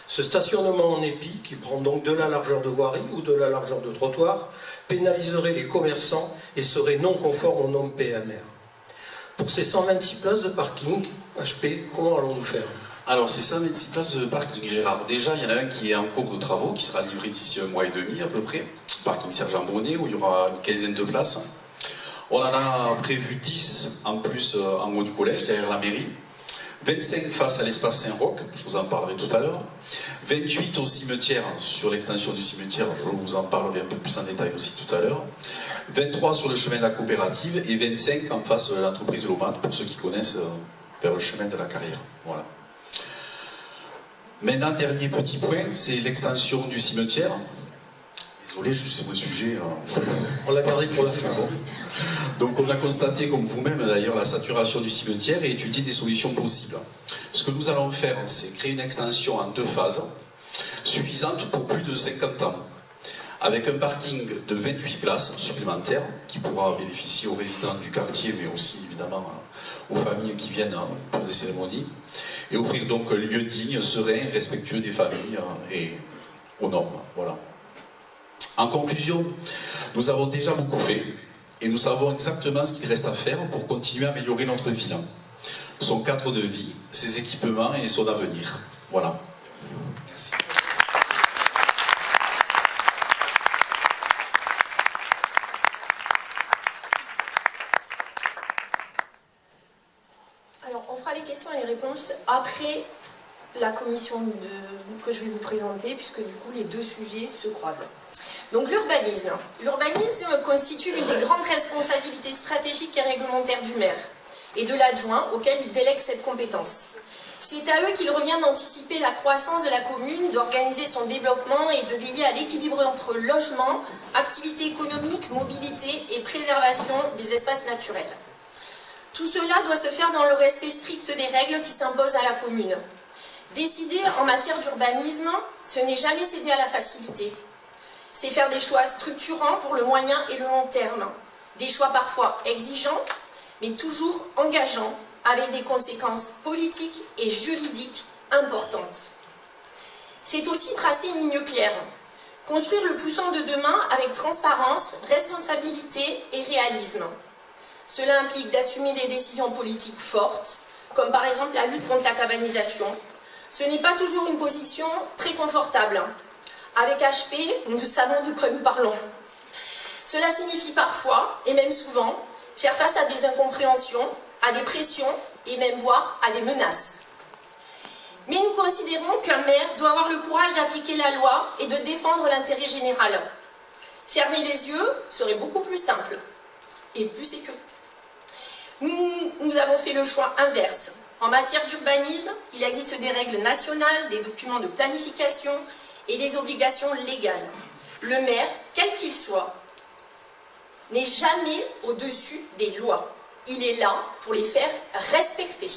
Ce stationnement en épi, qui prend donc de la largeur de voirie ou de la largeur de trottoir, pénaliserait les commerçants et serait non conforme aux normes PMR. Pour ces 126 places de parking, HP, comment allons-nous faire? Alors, c'est 126 places de parking, Gérard. Déjà, il y en a un qui est en cours de travaux, qui sera livré d'ici 1 mois et demi à peu près. Parking Sergent Bonnet, où il y aura une quinzaine de places. On en a prévu 10 en plus en haut du collège, derrière la mairie. 25 face à l'espace Saint-Roch, je vous en parlerai tout à l'heure. 28 au cimetière, sur l'extension du cimetière, je vous en parlerai un peu plus en détail aussi tout à l'heure. 23 sur le chemin de la coopérative et 25 en face de l'entreprise Lomat, pour ceux qui connaissent, vers le chemin de la carrière. Voilà. Maintenant, dernier petit point, c'est l'extension du cimetière. Désolé, juste sur le sujet. On l'a gardé pour la fin. Donc on a constaté, comme vous-même d'ailleurs, la saturation du cimetière et étudié des solutions possibles. Ce que nous allons faire, c'est créer une extension en 2 phases, suffisante pour plus de 50 ans, avec un parking de 28 places supplémentaires, qui pourra bénéficier aux résidents du quartier, mais aussi évidemment aux familles qui viennent pour des cérémonies, et offrir donc un lieu digne, serein, respectueux des familles et aux normes. Voilà. En conclusion, nous avons déjà beaucoup fait, et nous savons exactement ce qu'il reste à faire pour continuer à améliorer notre ville, son cadre de vie, ses équipements et son avenir. Voilà. Merci. Alors, on fera les questions et les réponses après la commission que je vais vous présenter, puisque du coup, les 2 sujets se croisent. Donc l'urbanisme. L'urbanisme constitue l'une des grandes responsabilités stratégiques et réglementaires du maire et de l'adjoint auquel il délègue cette compétence. C'est à eux qu'il revient d'anticiper la croissance de la commune, d'organiser son développement et de veiller à l'équilibre entre logement, activité économique, mobilité et préservation des espaces naturels. Tout cela doit se faire dans le respect strict des règles qui s'imposent à la commune. Décider en matière d'urbanisme, ce n'est jamais céder à la facilité. C'est faire des choix structurants pour le moyen et le long terme. Des choix parfois exigeants, mais toujours engageants, avec des conséquences politiques et juridiques importantes. C'est aussi tracer une ligne claire. Construire le Poussan de demain avec transparence, responsabilité et réalisme. Cela implique d'assumer des décisions politiques fortes, comme par exemple la lutte contre la cabanisation. Ce n'est pas toujours une position très confortable. Avec HP, nous savons de quoi nous parlons. Cela signifie parfois, et même souvent, faire face à des incompréhensions, à des pressions, et même voire à des menaces. Mais nous considérons qu'un maire doit avoir le courage d'appliquer la loi et de défendre l'intérêt général. Fermer les yeux serait beaucoup plus simple et plus sécuritaire. Nous avons fait le choix inverse. En matière d'urbanisme, il existe des règles nationales, des documents de planification et des obligations légales. Le maire, quel qu'il soit, n'est jamais au-dessus des lois. Il est là pour les faire respecter.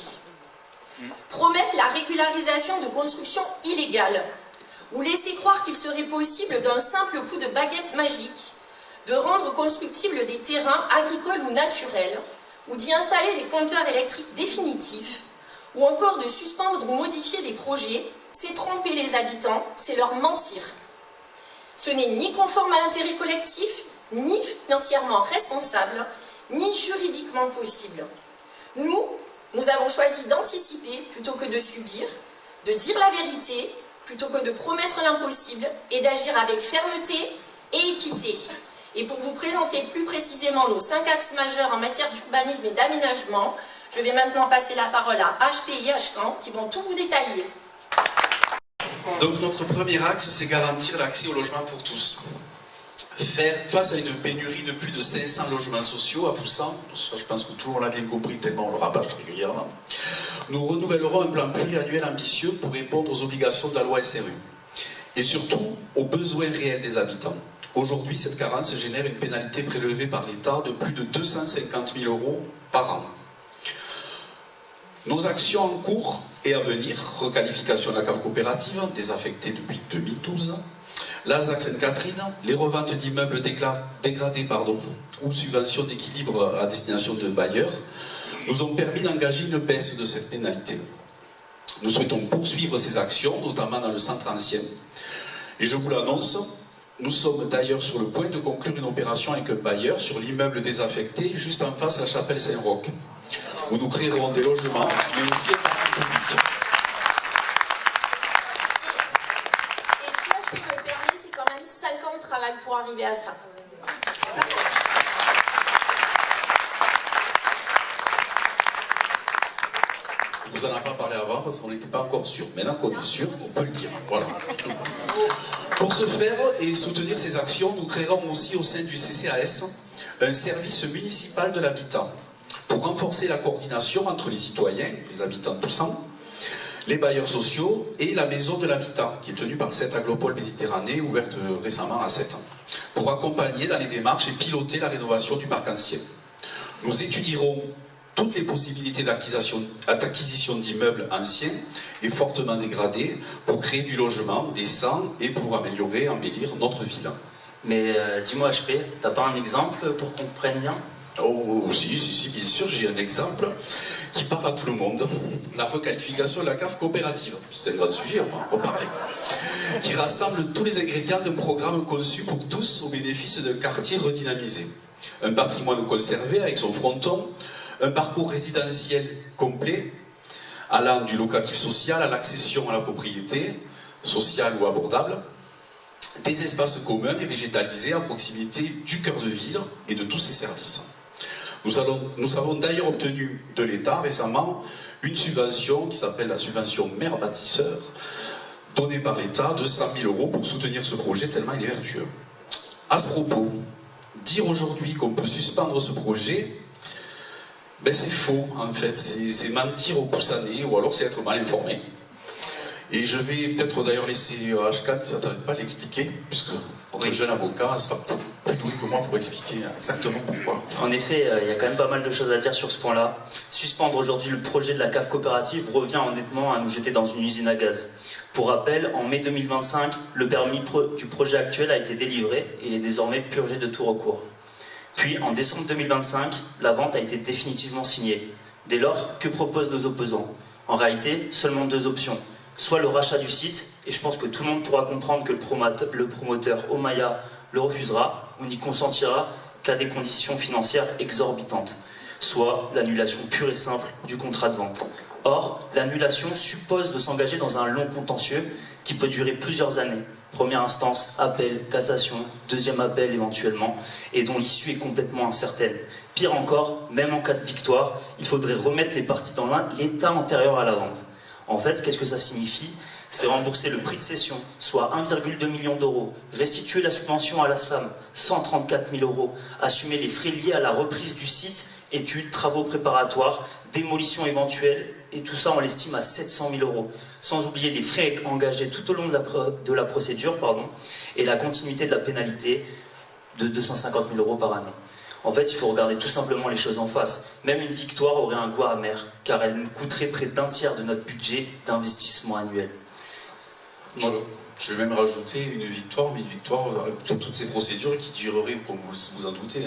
Promettre la régularisation de constructions illégales ou laisser croire qu'il serait possible d'un simple coup de baguette magique de rendre constructibles des terrains agricoles ou naturels ou d'y installer des compteurs électriques définitifs ou encore de suspendre ou modifier des projets, c'est tromper les habitants, c'est leur mentir. Ce n'est ni conforme à l'intérêt collectif, ni financièrement responsable, ni juridiquement possible. Nous avons choisi d'anticiper plutôt que de subir, de dire la vérité plutôt que de promettre l'impossible et d'agir avec fermeté et équité. Et pour vous présenter plus précisément nos 5 axes majeurs en matière d'urbanisme et d'aménagement, je vais maintenant passer la parole à HP et HCAN qui vont tout vous détailler. Donc notre premier axe, c'est garantir l'accès au logement pour tous. Faire face à une pénurie de plus de 500 logements sociaux à Poussan, je pense que tout le monde l'a bien compris tellement on le rabâche régulièrement, nous renouvellerons un plan pluriannuel ambitieux pour répondre aux obligations de la loi SRU et surtout aux besoins réels des habitants. Aujourd'hui, cette carence génère une pénalité prélevée par l'État de plus de 250 000 € par an. Nos actions en cours et à venir, requalification de la cave coopérative, désaffectée depuis 2012, la ZAC Sainte-Catherine, les reventes d'immeubles dégradés ou subventions d'équilibre à destination de bailleurs, nous ont permis d'engager une baisse de cette pénalité. Nous souhaitons poursuivre ces actions, notamment dans le centre ancien. Et je vous l'annonce, nous sommes d'ailleurs sur le point de conclure une opération avec un bailleur sur l'immeuble désaffecté juste en face à la chapelle Saint-Roch, où nous créerons des logements, mais aussi un parc public. Et si là, je me permets, c'est quand même 5 ans de travail pour arriver à ça. On vous en a pas parlé avant parce qu'on n'était pas encore sûr. Maintenant qu'on est sûr, on peut le dire. Voilà. Pour ce faire et soutenir ces actions, nous créerons aussi au sein du CCAS un service municipal de l'habitat pour renforcer la coordination entre les citoyens, les habitants toussants, les bailleurs sociaux et la maison de l'habitat qui est tenue par Sète Aglopole Méditerranée, ouverte récemment à 7 ans, pour accompagner dans les démarches et piloter la rénovation du parc ancien. Nous étudierons toutes les possibilités d'acquisition d'immeubles anciens et fortement dégradés pour créer du logement décent et pour améliorer, embellir notre ville. Mais dis-moi HP, t'as pas un exemple pour qu'on comprenne bien? Oh, si, bien sûr, j'ai un exemple qui parle à tout le monde. La requalification de la cave coopérative. C'est un grand sujet, on va en reparler. Qui rassemble tous les ingrédients d'un programme conçu pour tous au bénéfice d'un quartier redynamisé. Un patrimoine conservé avec son fronton, un parcours résidentiel complet, allant du locatif social à l'accession à la propriété, sociale ou abordable, des espaces communs et végétalisés à proximité du cœur de ville et de tous ses services. Nous avons d'ailleurs obtenu de l'État récemment une subvention qui s'appelle la subvention maire bâtisseur, donnée par l'État de 100 000 € pour soutenir ce projet tellement il est vertueux. À ce propos, dire aujourd'hui qu'on peut suspendre ce projet, ben c'est faux en fait, c'est mentir aux Poussanais ou alors c'est être mal informé. Et je vais peut-être d'ailleurs laisser HK qui ne s'attendait pas à l'expliquer, puisque notre jeune avocat sera plus doué que moi pour expliquer exactement pourquoi. En effet, il y a quand même pas mal de choses à dire sur ce point-là. Suspendre aujourd'hui le projet de la cave coopérative revient honnêtement à nous jeter dans une usine à gaz. Pour rappel, en mai 2025, le permis du projet actuel a été délivré et il est désormais purgé de tout recours. Puis, en décembre 2025, la vente a été définitivement signée. Dès lors, que proposent nos opposants? En réalité, seulement 2 options. Soit le rachat du site, et je pense que tout le monde pourra comprendre que le promoteur Omaya le refusera ou n'y consentira qu'à des conditions financières exorbitantes. Soit l'annulation pure et simple du contrat de vente. Or, l'annulation suppose de s'engager dans un long contentieux qui peut durer plusieurs années. Première instance, appel, cassation, deuxième appel éventuellement, et dont l'issue est complètement incertaine. Pire encore, même en cas de victoire, il faudrait remettre les parties dans l'état antérieur à la vente. En fait, qu'est-ce que ça signifie? C'est rembourser le prix de cession, soit 1,2 million d'euros, restituer la subvention à la SAM, 134 000 €, assumer les frais liés à la reprise du site, études, travaux préparatoires, démolition éventuelle, et tout ça on l'estime à 700 000 €, sans oublier les frais engagés tout au long de la procédure, et la continuité de la pénalité de 250 000 € par année. En fait, il faut regarder tout simplement les choses en face. Même une victoire aurait un goût amer, car elle nous coûterait près d'un tiers de notre budget d'investissement annuel. Je vais même rajouter une victoire, mais une victoire après toutes ces procédures qui dureraient, comme vous en doutez,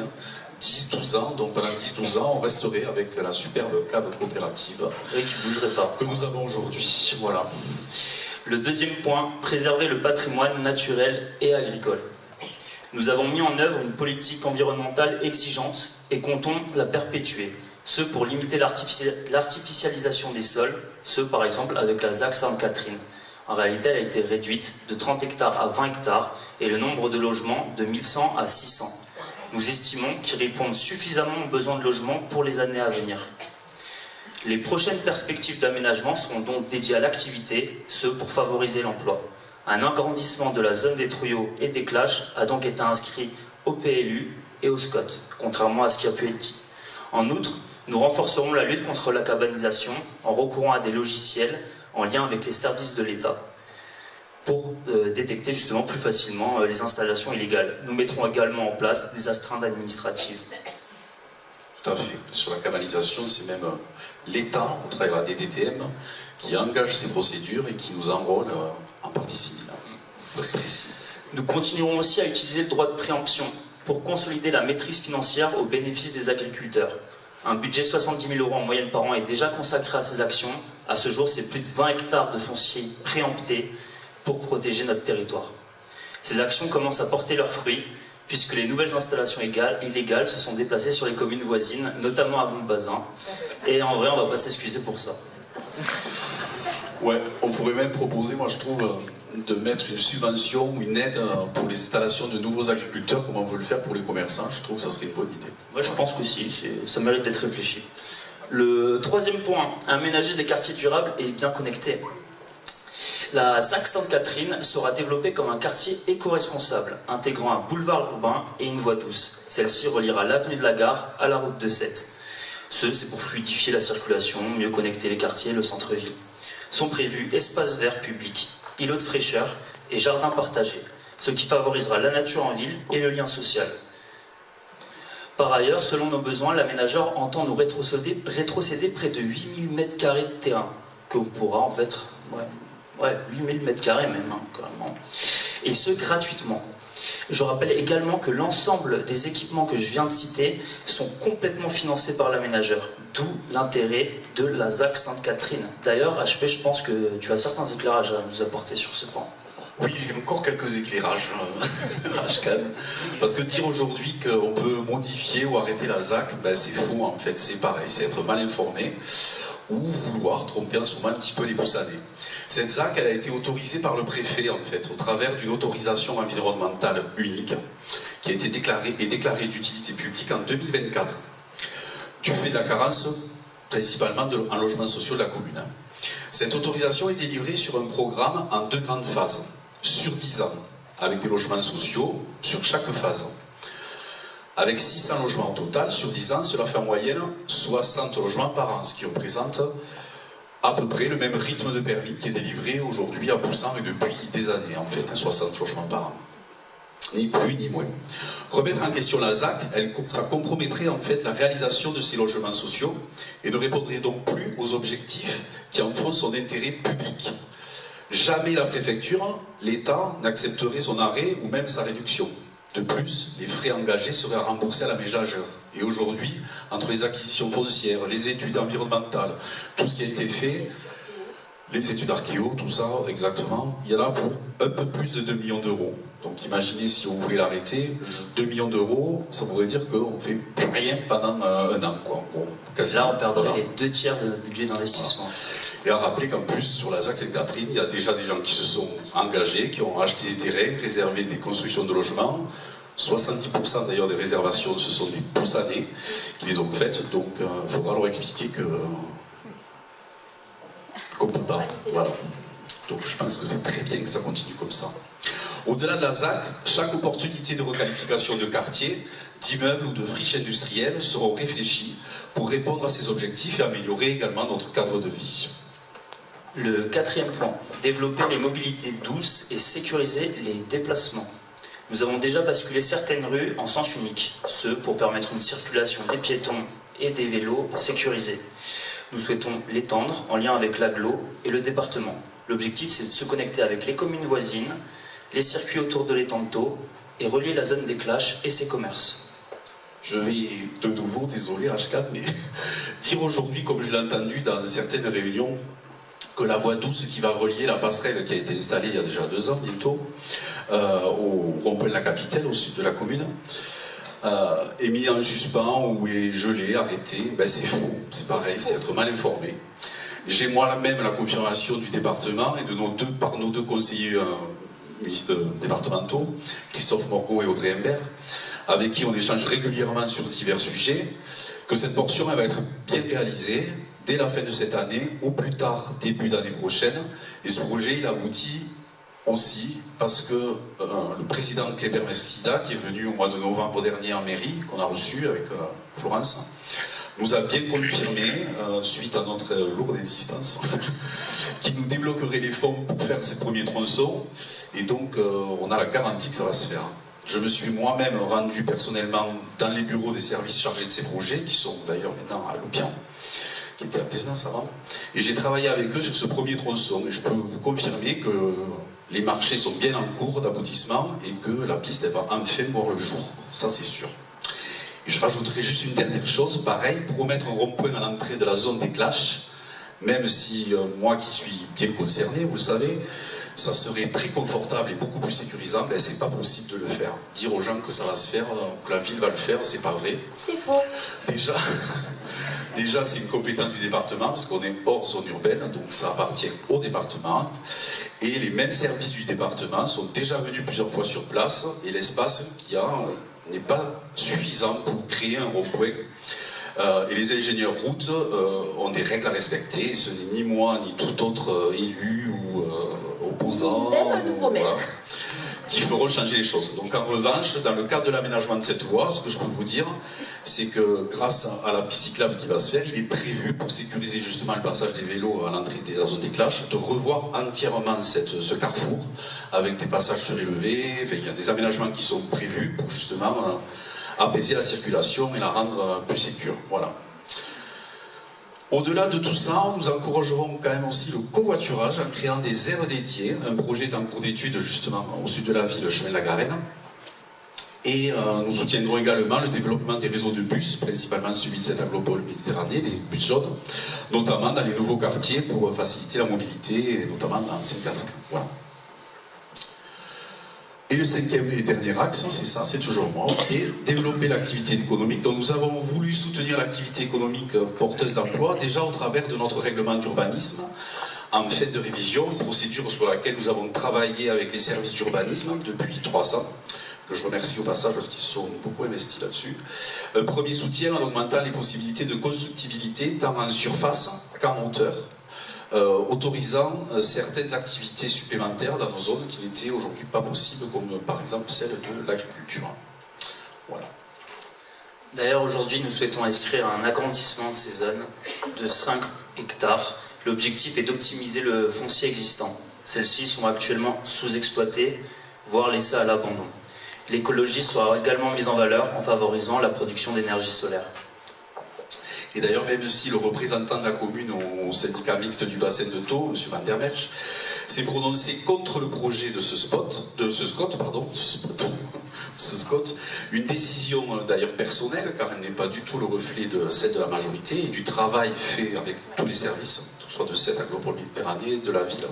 10-12 ans. Donc pendant 10-12 ans, on resterait avec la superbe cave coopérative et qui ne bougerait pas. Que nous avons aujourd'hui. Voilà. Le deuxième point, préserver le patrimoine naturel et agricole. Nous avons mis en œuvre une politique environnementale exigeante et comptons la perpétuer. Ce pour limiter l'artificialisation des sols, ce par exemple avec la ZAC Sainte-Catherine. En réalité, elle a été réduite de 30 hectares à 20 hectares et le nombre de logements de 1100 à 600. Nous estimons qu'ils répondent suffisamment aux besoins de logement pour les années à venir. Les prochaines perspectives d'aménagement seront donc dédiées à l'activité, ce pour favoriser l'emploi. Un agrandissement de la zone des Trouillots et des Claches a donc été inscrit au PLU et au SCOT, contrairement à ce qui a pu être dit. En outre, nous renforcerons la lutte contre la cabanisation en recourant à des logiciels en lien avec les services de l'État pour détecter justement plus facilement les installations illégales. Nous mettrons également en place des astreintes administratives. Tout à fait. Sur la canalisation, c'est même l'État, au travers de la DDTM, qui engage ces procédures et qui nous enrôle en partie civile. Précis. Nous continuerons aussi à utiliser le droit de préemption pour consolider la maîtrise financière au bénéfice des agriculteurs. Un budget de 70 000 € en moyenne par an est déjà consacré à ces actions. À ce jour, c'est plus de 20 hectares de foncier préemptés pour protéger notre territoire. Ces actions commencent à porter leurs fruits, puisque les nouvelles installations illégales se sont déplacées sur les communes voisines, notamment à Montbazin. Et en vrai, on ne va pas s'excuser pour ça. Ouais, on pourrait même proposer, moi je trouve, de mettre une subvention ou une aide pour les installations de nouveaux agriculteurs, comme on veut le faire pour les commerçants. Je trouve que ça serait une bonne idée. Moi, je pense que si, ça mérite d'être réfléchi. Le troisième point, aménager des quartiers durables et bien connectés. La ZAC Sainte-Catherine sera développée comme un quartier éco-responsable, intégrant un boulevard urbain et une voie douce. Celle-ci reliera l'avenue de la Gare à la route de Sète. C'est pour fluidifier la circulation, mieux connecter les quartiers et le centre-ville. Sont prévus espaces verts publics, îlots de fraîcheur et jardins partagés, ce qui favorisera la nature en ville et le lien social. Par ailleurs, selon nos besoins, l'aménageur entend nous rétrocéder près de 8000 m² de terrain, qu'on pourra en fait... 8000 m² même, carrément. Et ce, gratuitement. Je rappelle également que l'ensemble des équipements que je viens de citer sont complètement financés par l'aménageur, d'où l'intérêt de la ZAC Sainte-Catherine. D'ailleurs, HP, je pense que tu as certains éclairages à nous apporter sur ce point. Oui, j'ai encore quelques éclairages, HCAN. Parce que dire aujourd'hui qu'on peut modifier ou arrêter la ZAC, ben c'est faux en fait, c'est pareil, c'est être mal informé ou vouloir tromper en souvent un petit peu les poussadés. Cette ZAC, elle a été autorisée par le préfet, en fait, au travers d'une autorisation environnementale unique, qui a été déclarée d'utilité publique en 2024, du fait de la carence, principalement en logements sociaux de la commune. Cette autorisation est délivrée sur un programme en 2 grandes phases, sur 10 ans, avec des logements sociaux sur chaque phase. Avec 600 logements au total, sur 10 ans, cela fait en moyenne 60 logements par an, ce qui représente à peu près le même rythme de permis qui est délivré aujourd'hui à Poussin et depuis des années, en fait, 60 logements par an. Ni plus ni moins. Remettre en question la ZAC, ça compromettrait en fait la réalisation de ces logements sociaux et ne répondrait donc plus aux objectifs qui en font son intérêt public. Jamais la préfecture, l'État, n'accepterait son arrêt ou même sa réduction. De plus, les frais engagés seraient remboursés à l'aménageur. Et aujourd'hui, entre les acquisitions foncières, les études environnementales, tout ce qui a été fait, les études archéo, tout ça, exactement, il y en a pour un peu plus de 2 millions d'euros. Donc imaginez si on voulait l'arrêter, 2 millions d'euros, ça voudrait dire qu'on ne fait plus rien pendant un an. Quoi. Là, on perdrait les 2 tiers de budget d'investissement. Voilà. Et à rappeler qu'en plus, sur la ZAC Sainte-Catherine, il y a déjà des gens qui se sont engagés, qui ont acheté des terrains, réservé des constructions de logements. 70% d'ailleurs des réservations, ce sont des poussadés qui les ont faites, donc il faudra leur expliquer qu'on ne peut pas. Voilà. Donc je pense que c'est très bien que ça continue comme ça. Au-delà de la ZAC, chaque opportunité de requalification de quartier, d'immeubles ou de friches industrielles seront réfléchies pour répondre à ces objectifs et améliorer également notre cadre de vie. Le 4e point, développer les mobilités douces et sécuriser les déplacements. Nous avons déjà basculé certaines rues en sens unique, ce pour permettre une circulation des piétons et des vélos sécurisée. Nous souhaitons l'étendre en lien avec l'agglo et le département. L'objectif, c'est de se connecter avec les communes voisines, les circuits autour de l'étang de Thau et relier la zone des Claches et ses commerces. Je vais de nouveau, désolé HCAN, mais dire aujourd'hui, comme je l'ai entendu dans certaines réunions, que la voie douce qui va relier la passerelle qui a été installée il y a déjà 2 ans bientôt, au rond-point de la capitale, au sud de la commune, est mis en suspens ou est gelé, arrêté, ben c'est faux, c'est pareil, c'est être mal informé. J'ai moi-même la confirmation du département et par nos deux conseillers départementaux, Christophe Morgot et Audrey Imbert, avec qui on échange régulièrement sur divers sujets, que cette portion elle va être bien réalisée dès la fin de cette année, au plus tard début d'année prochaine. Et ce projet il aboutit aussi parce que le président Kléber Messida, qui est venu au mois de novembre dernier en mairie, qu'on a reçu avec Florence, nous a bien confirmé, suite à notre lourde insistance, qu'il nous débloquerait les fonds pour faire ces premiers tronçons. Et donc, on a la garantie que ça va se faire. Je me suis moi-même rendu personnellement dans les bureaux des services chargés de ces projets, qui sont d'ailleurs maintenant à Loupian, qui était à Pézenas avant, et j'ai travaillé avec eux sur ce premier tronçon, et je peux vous confirmer que les marchés sont bien en cours d'aboutissement et que la piste elle va enfin voir le jour, ça c'est sûr. Et je rajouterai juste une dernière chose, pareil, pour mettre un rond-point à l'entrée de la zone des clashs, même si moi qui suis bien concerné, vous le savez, ça serait très confortable et beaucoup plus sécurisant, ben c'est pas possible de le faire. Dire aux gens que ça va se faire, que la ville va le faire, c'est pas vrai. C'est faux. Déjà c'est une compétence du département, parce qu'on est hors zone urbaine, donc ça appartient au département. Et les mêmes services du département sont déjà venus plusieurs fois sur place, et l'espace qu'il y a n'est pas suffisant pour créer un rond-point. Et les ingénieurs routes ont des règles à respecter, et ce n'est ni moi, ni tout autre élu ou opposant, même un nouveau maire, voilà, qui feront changer les choses. Donc en revanche, dans le cadre de l'aménagement de cette loi, ce que je peux vous dire, c'est que grâce à la piste cyclable qui va se faire, il est prévu, pour sécuriser justement le passage des vélos à l'entrée de la zone des clashs, de revoir entièrement ce carrefour, avec des passages surélevés. Enfin, il y a des aménagements qui sont prévus pour justement apaiser la circulation et la rendre plus sécure. Voilà. Au-delà de tout ça, nous encouragerons quand même aussi le covoiturage en créant des aires dédiées. Un projet est en cours d'étude justement au sud de la ville, le chemin de la Garenne. Et nous soutiendrons également le développement des réseaux de bus, principalement celui de cette aglopole Méditerranée, les bus jaunes, notamment dans les nouveaux quartiers pour faciliter la mobilité, et notamment dans Saint-Catherine. Voilà. Et le cinquième et dernier axe, c'est ça, c'est toujours moi, et développer l'activité économique. Donc nous avons voulu soutenir l'activité économique porteuse d'emploi, déjà au travers de notre règlement d'urbanisme, en fait de révision, une procédure sur laquelle nous avons travaillé avec les services d'urbanisme depuis 3 ans, que je remercie au passage parce qu'ils se sont beaucoup investis là-dessus. Un premier soutien en augmentant les possibilités de constructibilité, tant en surface qu'en hauteur, autorisant certaines activités supplémentaires dans nos zones qui n'étaient aujourd'hui pas possibles, comme par exemple celle de l'agriculture. Voilà. D'ailleurs, aujourd'hui, nous souhaitons inscrire un agrandissement de ces zones de 5 hectares. L'objectif est d'optimiser le foncier existant. Celles-ci sont actuellement sous-exploitées, voire laissées à l'abandon. L'écologie sera également mise en valeur en favorisant la production d'énergie solaire. Et d'ailleurs, même si le représentant de la commune au syndicat mixte du bassin de Thau, M. Van der Merch, s'est prononcé contre le projet de ce SCOT, une décision d'ailleurs personnelle, car elle n'est pas du tout le reflet de celle de la majorité et du travail fait avec tous les services, que ce soit de cette aglopole Méditerranée, de la ville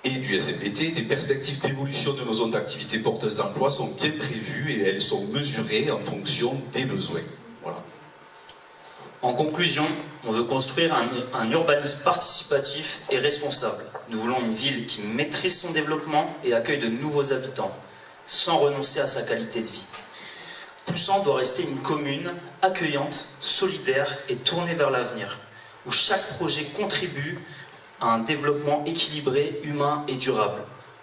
et du SMPT. Des perspectives d'évolution de nos zones d'activité porteuses d'emploi sont bien prévues et elles sont mesurées en fonction des besoins. Voilà. En conclusion, on veut construire un urbanisme participatif et responsable. Nous voulons une ville qui maîtrise son développement et accueille de nouveaux habitants, sans renoncer à sa qualité de vie. Poussan doit rester une commune accueillante, solidaire et tournée vers l'avenir, où chaque projet contribue à un développement équilibré, humain et durable,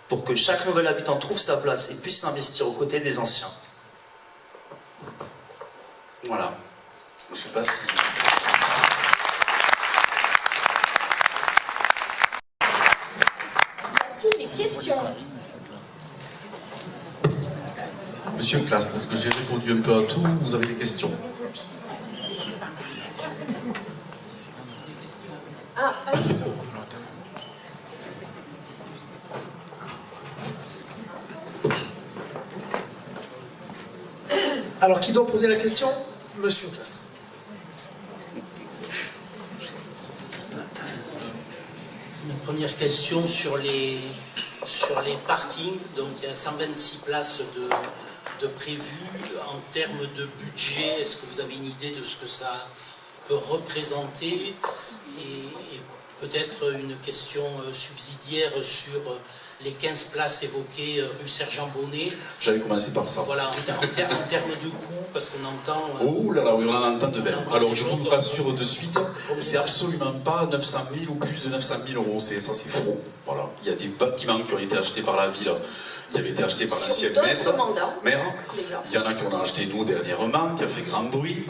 pour que chaque nouvel habitant trouve sa place et puisse s'investir aux côtés des anciens. Voilà. Je ne sais pas si... Y a-t-il des questions? Monsieur Classe, est-ce que j'ai répondu un peu à tout? Vous avez des questions? Ah, allez-y. Alors, qui doit poser la question? Monsieur Classe. Une première question sur les parkings. Donc il y a 126 places de prévues. En termes de budget, est-ce que vous avez une idée de ce que ça peut représenter? Et peut-être une question subsidiaire sur les 15 places évoquées rue Sergent-Bonnet. J'allais commencer par ça. Voilà, en termes de coût, parce qu'on entend... Oh là là, oui, on en entend de belles. Alors je vous rassure de suite, c'est absolument pas 900 000 ou plus de 900 000 euros, ça c'est faux. Voilà. Il y a des bâtiments qui ont été achetés par la ville, qui avaient été achetés par l'ancien maire. Il y en a qui ont acheté nous dernièrement, qui a fait grand bruit.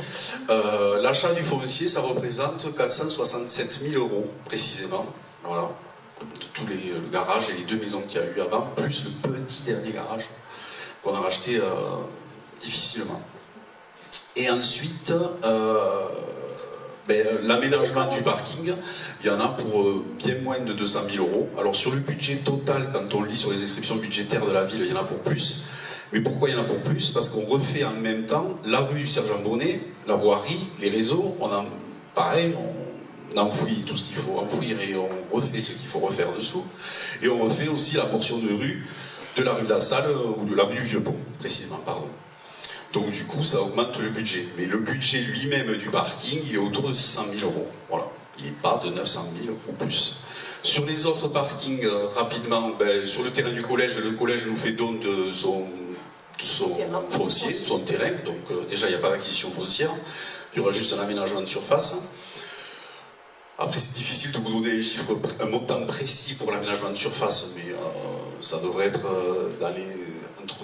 L'achat du foncier, ça représente 467 000 euros précisément. Voilà. Tous le garage et les 2 maisons qu'il y a eu avant, plus le petit dernier garage. qu'on a racheté difficilement. Et ensuite, l'aménagement du parking, il y en a pour bien moins de 200 000 €. Alors sur le budget total, quand on lit sur les inscriptions budgétaires de la ville, il y en a pour plus. Mais pourquoi il y en a pour plus? Parce qu'on refait en même temps la rue du Sergent Bonnet, la voirie, les réseaux, pareil, on enfouit tout ce qu'il faut enfouir et on refait ce qu'il faut refaire dessous. Et on refait aussi la portion de rue de la rue de la Salle ou de la rue du Vieux-Pont, précisément, pardon. Donc du coup, ça augmente le budget. Mais le budget lui-même du parking, il est autour de 600 000 €. Voilà. Il n'est pas de 900 000 ou plus. Sur les autres parkings, rapidement, sur le terrain du collège, le collège nous fait don de son foncier, son terrain. Donc déjà, il n'y a pas d'acquisition foncière. Il y aura juste un aménagement de surface. Après, c'est difficile de vous donner les chiffres, un montant précis pour l'aménagement de surface, mais ça devrait être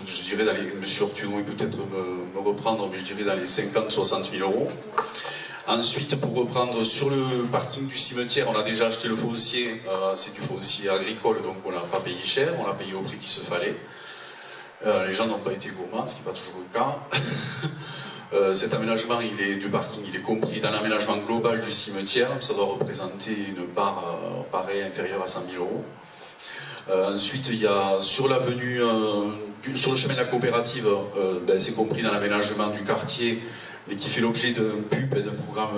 je dirais dans les, monsieur Ortuno, il peut peut-être me reprendre, mais je dirais dans les 50-60 000 €. Ensuite, pour reprendre sur le parking du cimetière, on a déjà acheté le foncier, c'est du foncier agricole, donc on n'a pas payé cher, on l'a payé au prix qu'il se fallait. Les gens n'ont pas été gourmands, ce qui n'est pas toujours le cas. Cet aménagement du parking, il est compris dans l'aménagement global du cimetière, ça doit représenter une part pareille inférieure à 100 000 €. Ensuite, il y a sur l'avenue, sur le chemin de la coopérative, c'est compris dans l'aménagement du quartier, mais qui fait l'objet d'un PUP et d'un programme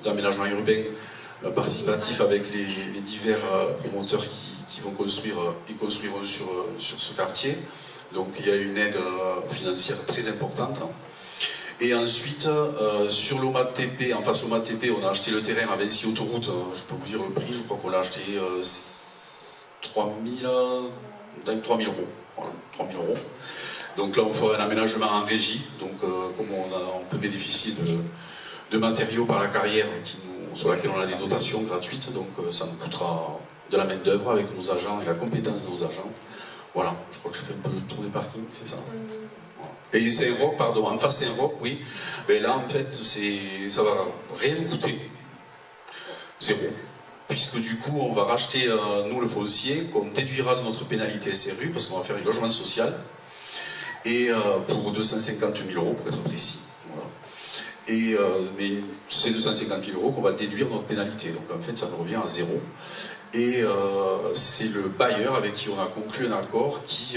d'aménagement urbain participatif avec les divers promoteurs qui vont construire et construiront sur ce quartier. Donc il y a une aide financière très importante. Et ensuite, sur l'OMA TP, en face de l'OMA TP, on a acheté le terrain à Vinci Autoroute. Je peux vous dire le prix, je crois qu'on l'a acheté 3 000 €. Voilà, 3 000 €. Donc là, on fera un aménagement en régie. Donc, comme on peut bénéficier de matériaux par la carrière sur laquelle on a des dotations gratuites, donc ça nous coûtera de la main-d'œuvre avec nos agents et la compétence de nos agents. Voilà, je crois que je fais un peu le tour des parkings, c'est ça. Et Saint-Roch, pardon, en face Saint-Roch, oui. Mais là, en fait, ça va rien nous coûter. Zéro. Puisque du coup, on va racheter, nous, le foncier, qu'on déduira de notre pénalité SRU, parce qu'on va faire un logement social, et pour 250 000 € pour être précis. Voilà. Et mais c'est 250 000 € qu'on va déduire de notre pénalité. Donc en fait, ça nous revient à zéro. Et c'est le bailleur avec qui on a conclu un accord qui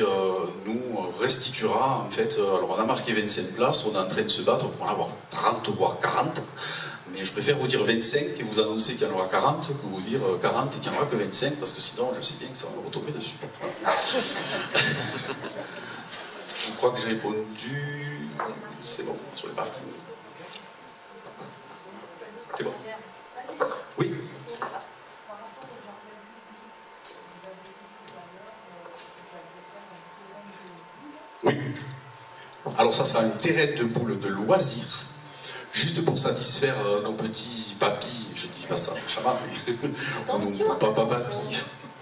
nous restituera, en fait, alors on a marqué 25 places, on est en train de se battre pour en avoir 30 voire 40. Mais je préfère vous dire 25 et vous annoncer qu'il y en aura 40 que vous dire 40 et qu'il n'y en aura que 25, parce que sinon je sais bien que ça va me retomber dessus. Je crois que j'ai répondu. C'est bon, sur les parkings. C'est bon. Oui. Oui. Alors ça sera un terrain de boules de loisirs, juste pour satisfaire nos petits papis, je ne dis pas ça, chaman, mais nos papis,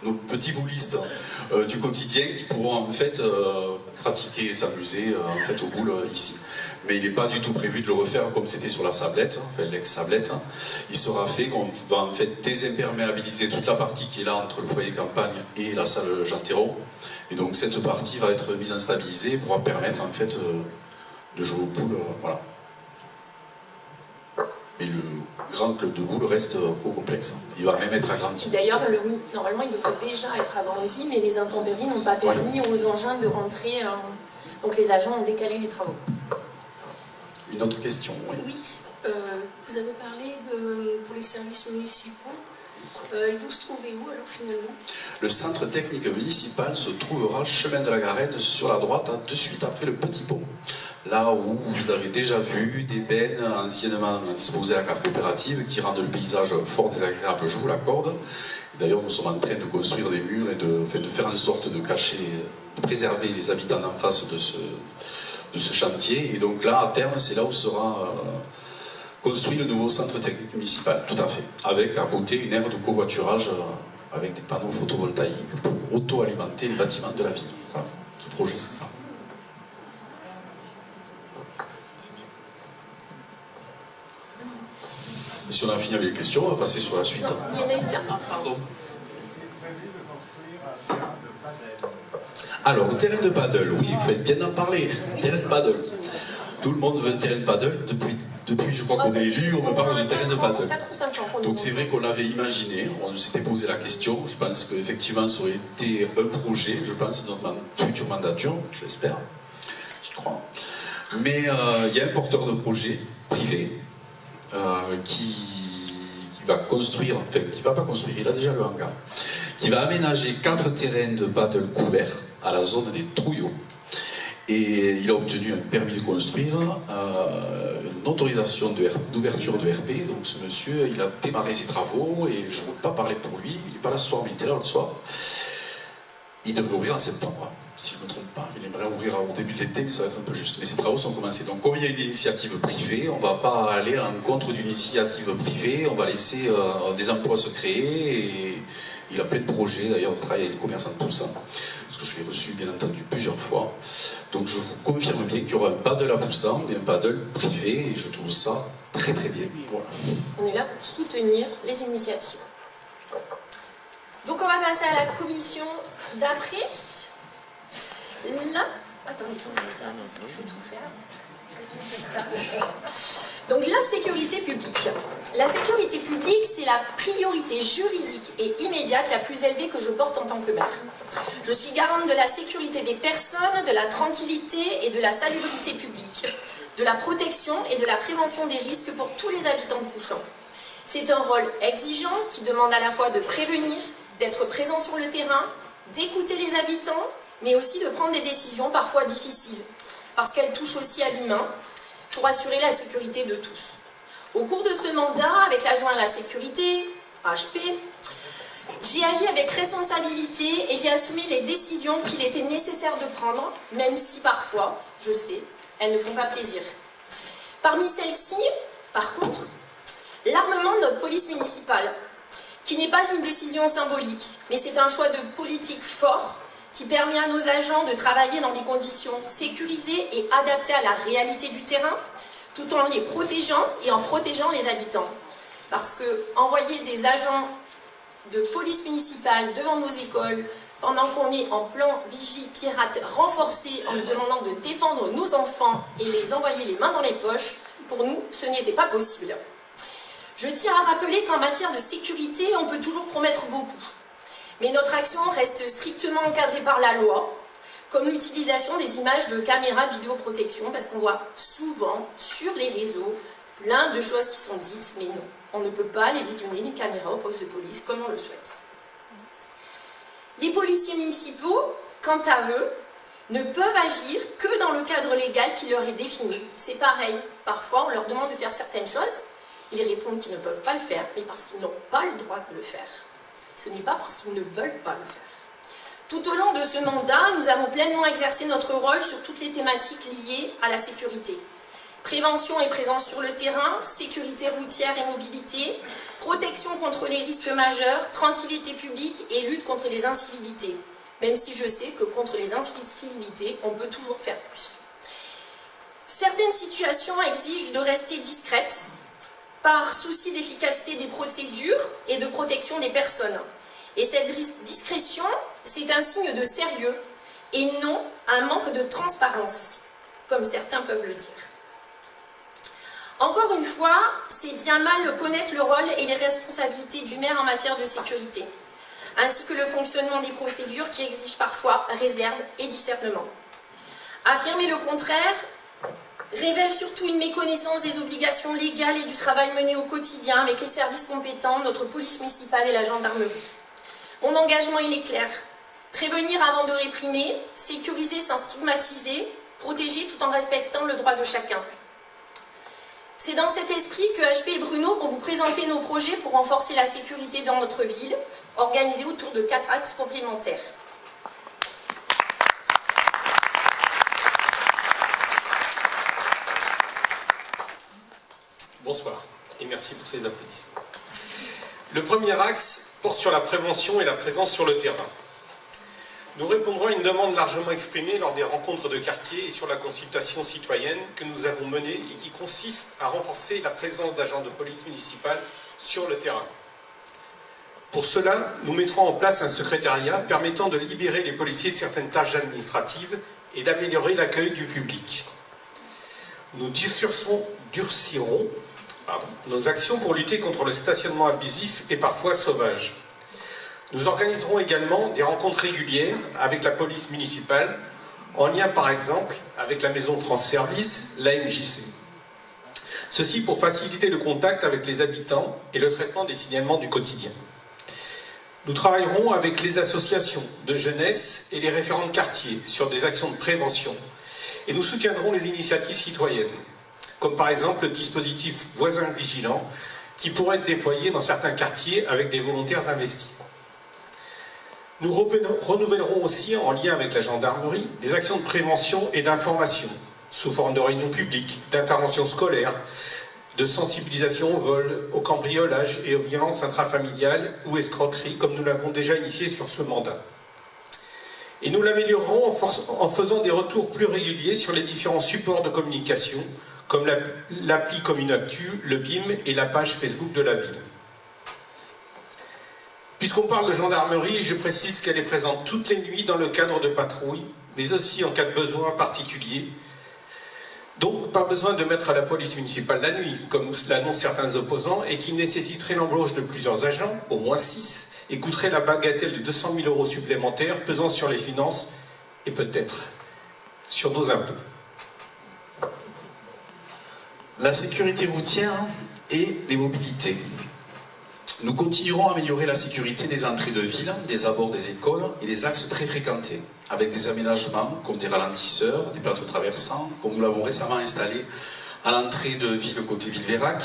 nos petits boulistes du quotidien qui pourront en fait pratiquer et s'amuser en fait aux boules ici. Mais il n'est pas du tout prévu de le refaire comme c'était sur la Sablette, enfin l'ex-Sablette. Il sera fait qu'on va en fait désimperméabiliser toute la partie qui est là entre le foyer campagne et la salle Jean Thérault. Et donc cette partie va être mise en stabilisé et pourra permettre en fait de jouer aux boules, voilà. Et le grand club de boules reste au complexe. Il va même être agrandi. D'ailleurs, normalement, il devrait déjà être agrandi, mais les intempéries n'ont pas permis aux engins de rentrer. Donc les agents ont décalé les travaux. Une autre question, oui. Oui, vous avez parlé pour les services municipaux. Ils vont se trouver où alors finalement? Le centre technique municipal se trouvera chemin de la Garenne sur la droite, de suite après le petit pont. Là où vous avez déjà vu des bennes anciennement disposées à la carte coopérative qui rendent le paysage fort désagréable, je vous l'accorde. D'ailleurs, nous sommes en train de construire des murs et de faire en sorte de cacher, de préserver les habitants en face de ce chantier. Et donc là, à terme, c'est là où sera construit le nouveau centre technique municipal, tout à fait. Avec à côté une aire de covoiturage avec des panneaux photovoltaïques pour auto-alimenter les bâtiments de la ville. Voilà, ce projet, c'est ça. Et si on a fini avec les questions, on va passer sur la suite. Il y en a une là. Ah, pardon. Alors, le terrain de paddle, oui, il faut être bien d'en parler. Terrain de paddle. Tout le monde veut un terrain de paddle. Depuis je crois qu'on est élu, on me parle de terrain de paddle. Donc c'est vrai qu'on l'avait imaginé, on s'était posé la question. Je pense qu'effectivement, ça aurait été un projet, je pense, de notre future mandature, j'espère, j'y crois. Mais il y a un porteur de projet privé qui va construire, enfin, qui ne va pas construire, il a déjà le hangar, qui va aménager 4 terrains de paddle couverts à la zone des Trouillots. Et il a obtenu un permis de construire, une autorisation d'ouverture de RP. Donc ce monsieur, il a démarré ses travaux et je ne veux pas parler pour lui, il n'est pas là ce soir, mais il était là l'autre soir. Il devrait ouvrir en septembre, si je ne me trompe pas. Il aimerait ouvrir au début de l'été, mais ça va être un peu juste. Mais ses travaux sont commencés. Donc comme il y a une initiative privée, on ne va pas aller à l'encontre d'une initiative privée, on va laisser des emplois se créer. Et il a plein de projets d'ailleurs de travailler avec les commerçants de Poussin, parce que je l'ai reçu bien entendu plusieurs fois. Donc je vous confirme bien qu'il y aura un paddle à Poussin et un paddle privé, et je trouve ça très très bien. Voilà. On est là pour soutenir les initiatives. Donc on va passer à la commission d'après. Là, attendez, parce qu'il faut tout faire. Donc la sécurité publique. La sécurité publique, c'est la priorité juridique et immédiate la plus élevée que je porte en tant que maire. Je suis garante de la sécurité des personnes, de la tranquillité et de la salubrité publique, de la protection et de la prévention des risques pour tous les habitants de Poussin. C'est un rôle exigeant qui demande à la fois de prévenir, d'être présent sur le terrain, d'écouter les habitants, mais aussi de prendre des décisions parfois difficiles, parce qu'elles touchent aussi à l'humain, pour assurer la sécurité de tous. Au cours de ce mandat, avec l'adjoint à la sécurité, HP, j'ai agi avec responsabilité et j'ai assumé les décisions qu'il était nécessaire de prendre, même si parfois, je sais, elles ne font pas plaisir. Parmi celles-ci, par contre, l'armement de notre police municipale, qui n'est pas une décision symbolique, mais c'est un choix de politique fort qui permet à nos agents de travailler dans des conditions sécurisées et adaptées à la réalité du terrain, tout en les protégeant et en protégeant les habitants. Parce que envoyer des agents de police municipale devant nos écoles, pendant qu'on est en plan vigie pirate renforcé en nous demandant de défendre nos enfants et les envoyer les mains dans les poches, pour nous, ce n'était pas possible. Je tiens à rappeler qu'en matière de sécurité, on peut toujours promettre beaucoup. Mais notre action reste strictement encadrée par la loi, comme l'utilisation des images de caméras de vidéoprotection, parce qu'on voit souvent sur les réseaux plein de choses qui sont dites, mais non, on ne peut pas les visionner, les caméras au poste de police, comme on le souhaite. Les policiers municipaux, quant à eux, ne peuvent agir que dans le cadre légal qui leur est défini. C'est pareil, parfois on leur demande de faire certaines choses, ils répondent qu'ils ne peuvent pas le faire, mais parce qu'ils n'ont pas le droit de le faire. Ce n'est pas parce qu'ils ne veulent pas le faire. Tout au long de ce mandat, nous avons pleinement exercé notre rôle sur toutes les thématiques liées à la sécurité. Prévention et présence sur le terrain, sécurité routière et mobilité, protection contre les risques majeurs, tranquillité publique et lutte contre les incivilités. Même si je sais que contre les incivilités, on peut toujours faire plus. Certaines situations exigent de rester discrètes, par souci d'efficacité des procédures et de protection des personnes. Et cette discrétion, c'est un signe de sérieux et non un manque de transparence, comme certains peuvent le dire. Encore une fois, c'est bien mal connaître le rôle et les responsabilités du maire en matière de sécurité, ainsi que le fonctionnement des procédures qui exigent parfois réserve et discernement. Affirmer le contraire révèle surtout une méconnaissance des obligations légales et du travail mené au quotidien avec les services compétents, notre police municipale et la gendarmerie. Mon engagement, il est clair. Prévenir avant de réprimer, sécuriser sans stigmatiser, protéger tout en respectant le droit de chacun. C'est dans cet esprit que HP et Bruno vont vous présenter nos projets pour renforcer la sécurité dans notre ville, organisés autour de 4 axes complémentaires. Bonsoir et merci pour ces applaudissements. Le premier axe porte sur la prévention et la présence sur le terrain. Nous répondrons à une demande largement exprimée lors des rencontres de quartier et sur la consultation citoyenne que nous avons menée et qui consiste à renforcer la présence d'agents de police municipale sur le terrain. Pour cela, nous mettrons en place un secrétariat permettant de libérer les policiers de certaines tâches administratives et d'améliorer l'accueil du public. Nous durcirons nos actions pour lutter contre le stationnement abusif et parfois sauvage. Nous organiserons également des rencontres régulières avec la police municipale, en lien par exemple avec la Maison France Service, la MJC. Ceci pour faciliter le contact avec les habitants et le traitement des signalements du quotidien. Nous travaillerons avec les associations de jeunesse et les référents de quartier sur des actions de prévention. Et nous soutiendrons les initiatives citoyennes, comme par exemple le dispositif Voisins Vigilants, qui pourrait être déployé dans certains quartiers avec des volontaires investis. Nous renouvellerons aussi, en lien avec la gendarmerie, des actions de prévention et d'information, sous forme de réunions publiques, d'interventions scolaires, de sensibilisation au vol, au cambriolage et aux violences intrafamiliales ou escroqueries, comme nous l'avons déjà initié sur ce mandat. Et nous l'améliorerons en faisant des retours plus réguliers sur les différents supports de communication, comme l'appli Communactu, le BIM et la page Facebook de la ville. Puisqu'on parle de gendarmerie, je précise qu'elle est présente toutes les nuits dans le cadre de patrouilles, mais aussi en cas de besoin particulier. Donc, pas besoin de mettre à la police municipale la nuit, comme l'annoncent certains opposants, et qui nécessiterait l'embauche de plusieurs agents, au moins 6, et coûterait la bagatelle de 200 000 € supplémentaires, pesant sur les finances et peut-être sur nos impôts. La sécurité routière et les mobilités. Nous continuerons à améliorer la sécurité des entrées de ville, des abords des écoles et des axes très fréquentés, avec des aménagements comme des ralentisseurs, des plateaux traversants, comme nous l'avons récemment installé à l'entrée de ville côté Villeveyrac.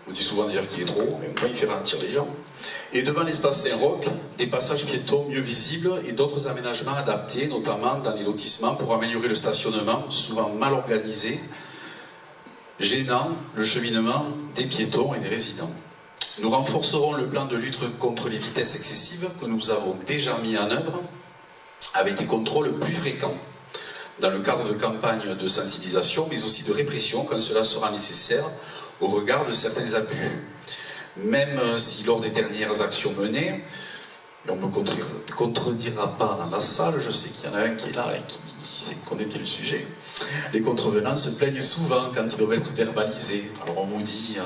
On dit souvent d'ailleurs qu'il est trop, mais au moins il fait ralentir les gens. Et devant l'espace Saint-Roch, des passages piétons mieux visibles et d'autres aménagements adaptés, notamment dans les lotissements, pour améliorer le stationnement, souvent mal organisé, gênant le cheminement des piétons et des résidents. Nous renforcerons le plan de lutte contre les vitesses excessives que nous avons déjà mis en œuvre avec des contrôles plus fréquents dans le cadre de campagnes de sensibilisation mais aussi de répression quand cela sera nécessaire au regard de certains abus. Même si lors des dernières actions menées, on ne me contredira pas dans la salle, je sais qu'il y en a un qui est là et qui connaît bien le sujet, les contrevenants se plaignent souvent quand ils doivent être verbalisés. Alors on vous dit...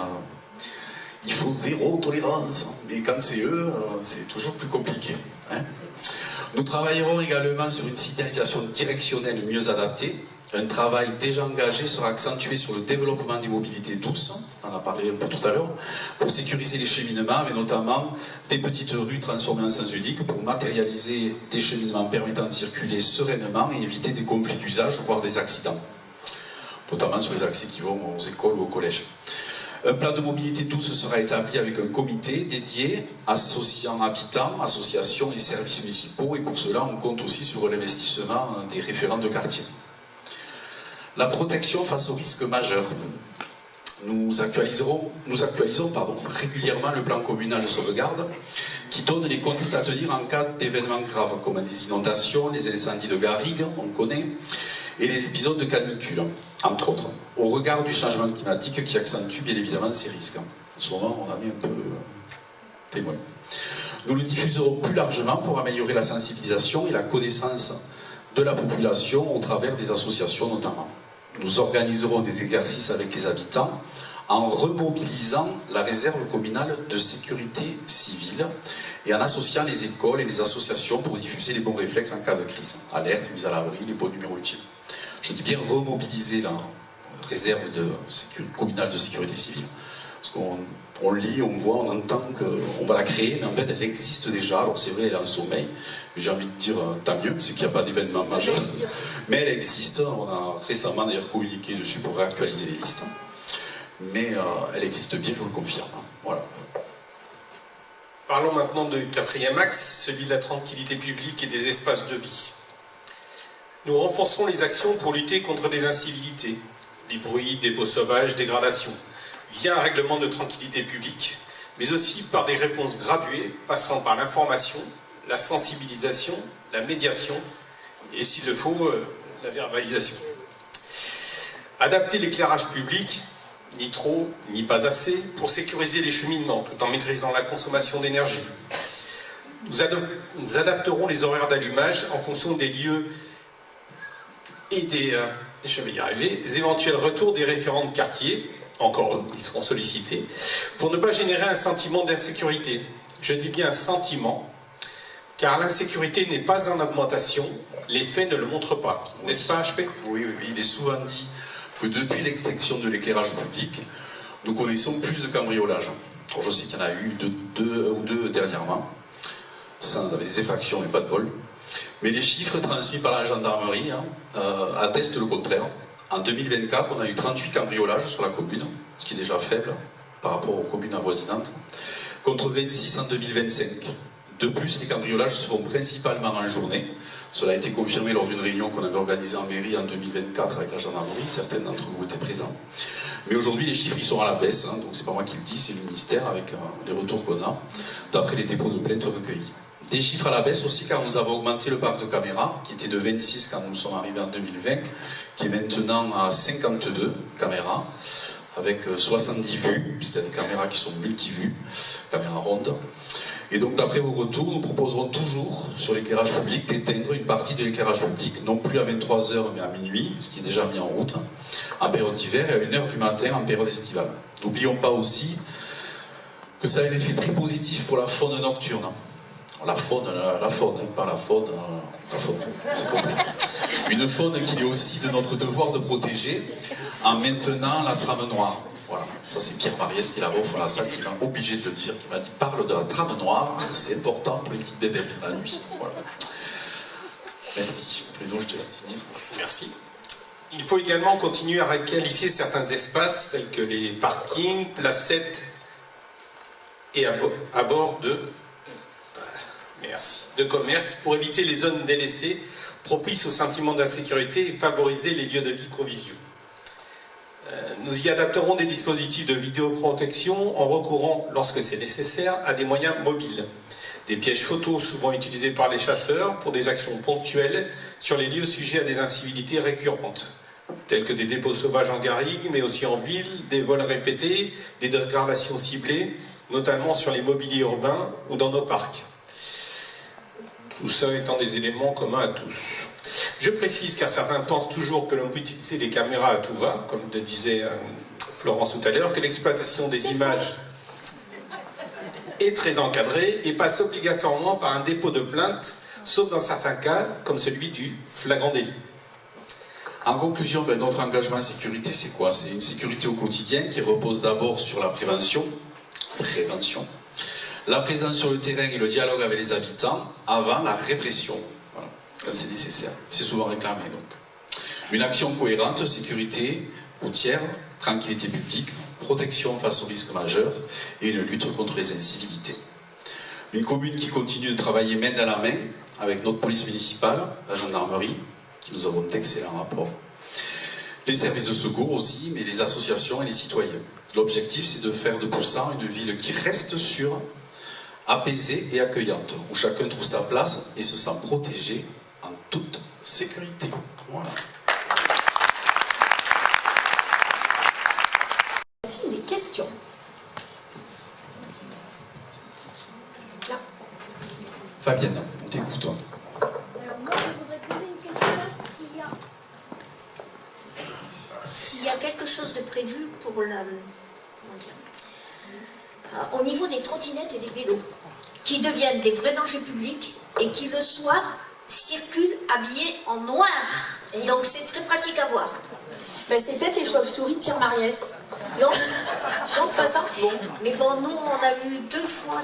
il faut zéro tolérance, mais quand c'est eux, c'est toujours plus compliqué. Hein. Nous travaillerons également sur une signalisation directionnelle mieux adaptée. Un travail déjà engagé sera accentué sur le développement des mobilités douces, on en a parlé un peu tout à l'heure, pour sécuriser les cheminements, mais notamment des petites rues transformées en sens unique pour matérialiser des cheminements permettant de circuler sereinement et éviter des conflits d'usage, voire des accidents, notamment sur les accès qui vont aux écoles ou au collège. Un plan de mobilité douce sera établi avec un comité dédié associant habitants, associations et services municipaux, et pour cela on compte aussi sur l'investissement des référents de quartier. La protection face aux risques majeurs. Nous actualisons régulièrement le plan communal de sauvegarde qui donne les conduites à tenir en cas d'événements graves comme les inondations, les incendies de garrigues, on connaît, et les épisodes de canicule, entre autres, au regard du changement climatique qui accentue bien évidemment ces risques. En ce moment, on a mis un peu témoin. Nous le diffuserons plus largement pour améliorer la sensibilisation et la connaissance de la population au travers des associations notamment. Nous organiserons des exercices avec les habitants en remobilisant la réserve communale de sécurité civile et en associant les écoles et les associations pour diffuser les bons réflexes en cas de crise. Alerte, mise à l'abri, les bons numéros utiles. Je dis bien remobiliser la réserve communale de sécurité civile. Parce qu'on lit, on voit, on entend qu'on va la créer, mais en fait elle existe déjà. Alors c'est vrai, elle est en sommeil, mais j'ai envie de dire tant mieux, c'est qu'il n'y a pas d'événement majeur. Mais elle existe, on a récemment d'ailleurs communiqué dessus pour réactualiser les listes. Mais elle existe bien, je vous le confirme. Voilà. Parlons maintenant du quatrième axe, celui de la tranquillité publique et des espaces de vie. Nous renforcerons les actions pour lutter contre des incivilités, les bruits, dépôts sauvages, dégradations, via un règlement de tranquillité publique, mais aussi par des réponses graduées passant par l'information, la sensibilisation, la médiation et, s'il le faut, la verbalisation. Adapter l'éclairage public ni trop, ni pas assez, pour sécuriser les cheminements, tout en maîtrisant la consommation d'énergie. Nous adapterons les horaires d'allumage en fonction des lieux et je vais y arriver, des éventuels retours des référents de quartier, encore eux, ils seront sollicités, pour ne pas générer un sentiment d'insécurité. Je dis bien un sentiment, car l'insécurité n'est pas en augmentation, les faits ne le montrent pas. N'est-ce pas, HP? Oui, il est souvent dit que depuis l'extinction de l'éclairage public, nous connaissons plus de cambriolages. Alors, je sais qu'il y en a eu deux dernièrement, sans des effractions et pas de vol. Mais les chiffres transmis par la gendarmerie attestent le contraire. En 2024, on a eu 38 cambriolages sur la commune, ce qui est déjà faible par rapport aux communes avoisinantes, contre 26 en 2025. De plus, les cambriolages se font principalement en journée. Cela a été confirmé lors d'une réunion qu'on avait organisée en mairie en 2024 avec la gendarmerie. Certains d'entre vous étaient présents. Mais aujourd'hui, les chiffres ils sont à la baisse, donc c'est pas moi qui le dis, c'est le ministère avec les retours qu'on a, d'après les dépôts de plaintes recueillis. Des chiffres à la baisse aussi car nous avons augmenté le parc de caméras, qui était de 26 quand nous sommes arrivés en 2020, qui est maintenant à 52 caméras, avec 70 vues, puisqu'il y a des caméras qui sont multi-vues, caméras rondes. Et donc d'après vos retours, nous proposerons toujours sur l'éclairage public d'éteindre une partie de l'éclairage public, non plus à 23h mais à minuit, ce qui est déjà mis en route, en période d'hiver, et à 1h du matin en période estivale. N'oublions pas aussi que ça a un effet très positif pour la faune nocturne. La faune, pas la faune, c'est compris. Une faune qu'il est aussi de notre devoir de protéger en maintenant la trame noire. Voilà, ça c'est Pierre Mariès qui là-bas, voilà ça qui m'a obligé de le dire, qui m'a dit parle de la trame noire, c'est important pour les petites bébêtes la nuit. Voilà. Merci. Bruno, je te laisse finir. Merci. Il faut également continuer à requalifier certains espaces tels que les parkings, placettes et à bord de commerce pour éviter les zones délaissées propices au sentiment d'insécurité et favoriser les lieux de vie conviviaux. Nous y adapterons des dispositifs de vidéoprotection en recourant, lorsque c'est nécessaire, à des moyens mobiles. Des pièges photos souvent utilisés par les chasseurs pour des actions ponctuelles sur les lieux sujets à des incivilités récurrentes, tels que des dépôts sauvages en garrigue, mais aussi en ville, des vols répétés, des dégradations ciblées, notamment sur les mobiliers urbains ou dans nos parcs. Tout ça étant des éléments communs à tous. Je précise car certains pensent toujours que l'on peut utiliser les caméras à tout va, comme le disait Florence tout à l'heure, que l'exploitation des images est très encadrée et passe obligatoirement par un dépôt de plainte, sauf dans certains cas, comme celui du flagrant délit. En conclusion, notre engagement en sécurité, c'est quoi? C'est une sécurité au quotidien qui repose d'abord sur la prévention, la présence sur le terrain et le dialogue avec les habitants avant la répression, voilà, quand c'est nécessaire. C'est souvent réclamé donc. Une action cohérente, sécurité routière, tranquillité publique, protection face aux risques majeurs et une lutte contre les incivilités. Une commune qui continue de travailler main dans la main avec notre police municipale, la gendarmerie, qui nous avons d'excellents rapports, les services de secours aussi, mais les associations et les citoyens. L'objectif, c'est de faire de Poussant une ville qui reste sûre, apaisée et accueillante, où chacun trouve sa place et se sent protégé en toute sécurité. Voilà. Y a-t-il des questions? Là. Fabienne, on t'écoute. Alors moi, je voudrais poser une question s'il y a quelque chose de prévu pour la... Comment dire, au niveau des trottinettes et des vélos, qui deviennent des vrais dangers publics et qui le soir circulent habillés en noir. Donc c'est très pratique à voir. Ben, c'est peut-être les chauves-souris de Pierre Mariès. Non, non, c'est pas ça. Bon. Mais bon, nous on a eu 2 fois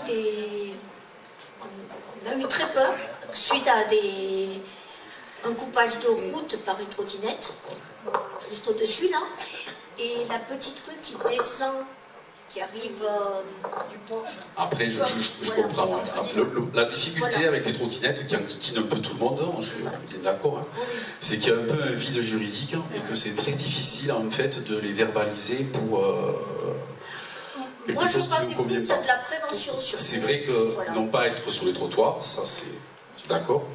on a eu très peur suite à un coupage de route par une trottinette, juste au-dessus là, et la petite rue qui descend, qui arrive du pont. Après, je comprends. La difficulté avec les trottinettes, qui ne peut tout le monde, je suis d'accord, hein, c'est qu'il y a un peu un vide juridique et que c'est très difficile en fait de les verbaliser pour Moi je pensais plus à de la prévention sur. C'est vrai que non pas être sur les trottoirs, ça c'est d'accord.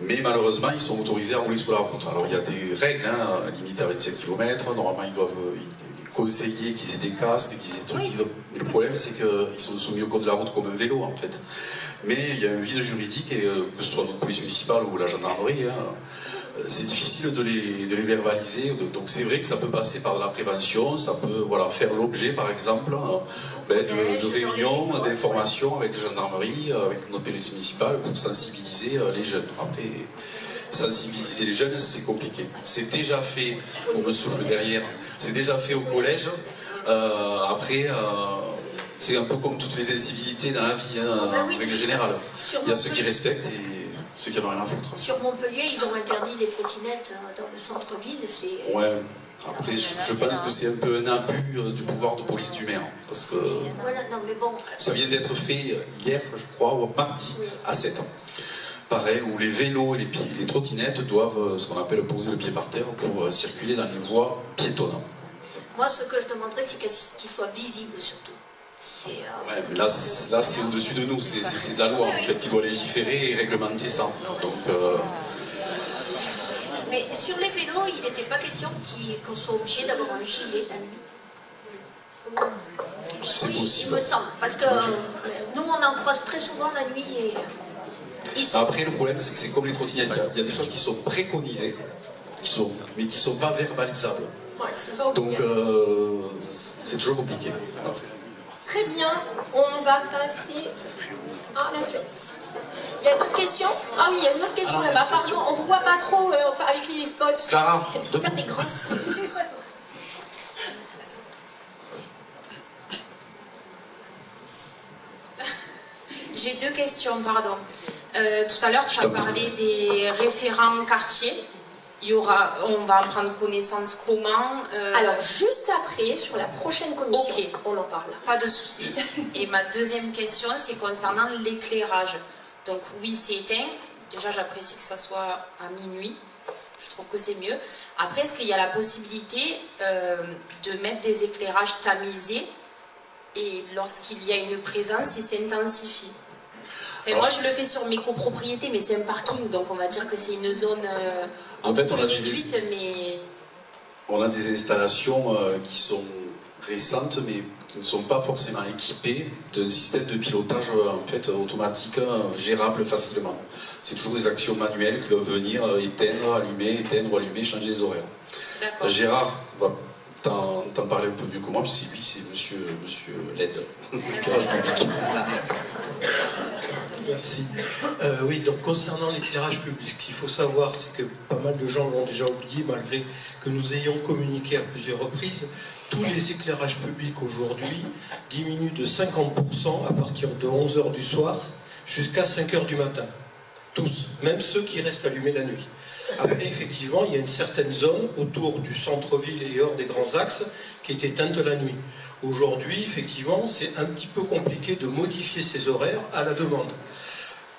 Mais malheureusement, ils sont autorisés à rouler sur la route. Alors il y a des règles, hein, limite à 27 km, normalement ils doivent conseillé qu'ils aient des casques, qu'ils aient des trucs. Mais le problème, c'est qu'ils sont soumis au code de la route comme un vélo, en fait. Mais il y a un vide juridique, et que ce soit notre police municipale ou la gendarmerie, c'est difficile de les verbaliser. Donc c'est vrai que ça peut passer par de la prévention, ça peut faire l'objet, par exemple, de réunions, d'informations avec la gendarmerie, avec notre police municipale, pour sensibiliser les jeunes. Après, sensibiliser les jeunes, c'est compliqué. C'est déjà fait, on me souffle derrière, c'est déjà fait au collège. Après, c'est un peu comme toutes les incivilités dans la vie, en règle générale. Il y a ceux qui respectent et ceux qui n'en ont rien à foutre. Sur Montpellier, ils ont interdit les trottinettes dans le centre-ville. Ouais. Après, je pense que c'est un peu un abus du pouvoir de police du maire. Parce que voilà, non, mais bon. Ça vient d'être fait hier, je crois, ou mardi, à 7 ans. Pareil, où les vélos et les trottinettes doivent, ce qu'on appelle, poser le pied par terre pour circuler dans les voies piétonnes. Moi, ce que je demanderais, c'est qu'ils soient visibles, surtout. Ouais, mais là c'est au-dessus de nous, c'est de la loi, en fait, qui doit légiférer et réglementer ça. Donc, Mais sur les vélos, il n'était pas question qu'on soit obligé d'avoir un gilet la nuit. C'est possible. Il me semble, parce que nous, on en croise très souvent la nuit et... Après, le problème, c'est que c'est comme les trottinettes, il y a des choses qui sont préconisées, mais qui ne sont pas verbalisables. Donc, c'est toujours compliqué. Voilà. Très bien, on va passer à la suite. Il y a d'autres questions? Ah oui, il y a une autre question là-bas, pardon, on ne vous voit pas trop avec les spots. Clara, il faut faire des grands signes. J'ai deux questions, pardon. Tout à l'heure, tu as parlé des référents quartiers. On va en prendre connaissance comment Alors, juste après, sur la prochaine commission, on en parle. Pas de soucis. Et ma deuxième question, c'est concernant l'éclairage. Donc oui, c'est éteint. Déjà, j'apprécie que ça soit à minuit. Je trouve que c'est mieux. Après, est-ce qu'il y a la possibilité de mettre des éclairages tamisés et lorsqu'il y a une présence, il s'intensifie? Moi, je le fais sur mes copropriétés, mais c'est un parking, donc on va dire que c'est une zone plus réduite, mais... On a des installations qui sont récentes, mais qui ne sont pas forcément équipées d'un système de pilotage en fait, automatique, gérable facilement. C'est toujours des actions manuelles qui doivent venir éteindre, allumer, changer les horaires. Gérard va t'en parler un peu mieux que moi, puisque lui, c'est monsieur LED. Merci. Oui, donc concernant l'éclairage public, ce qu'il faut savoir, c'est que pas mal de gens l'ont déjà oublié, malgré que nous ayons communiqué à plusieurs reprises. Tous les éclairages publics aujourd'hui diminuent de 50% à partir de 11h du soir jusqu'à 5h du matin. Tous, même ceux qui restent allumés la nuit. Après, effectivement, il y a une certaine zone autour du centre-ville et hors des grands axes qui est éteinte la nuit. Aujourd'hui, effectivement, c'est un petit peu compliqué de modifier ces horaires à la demande.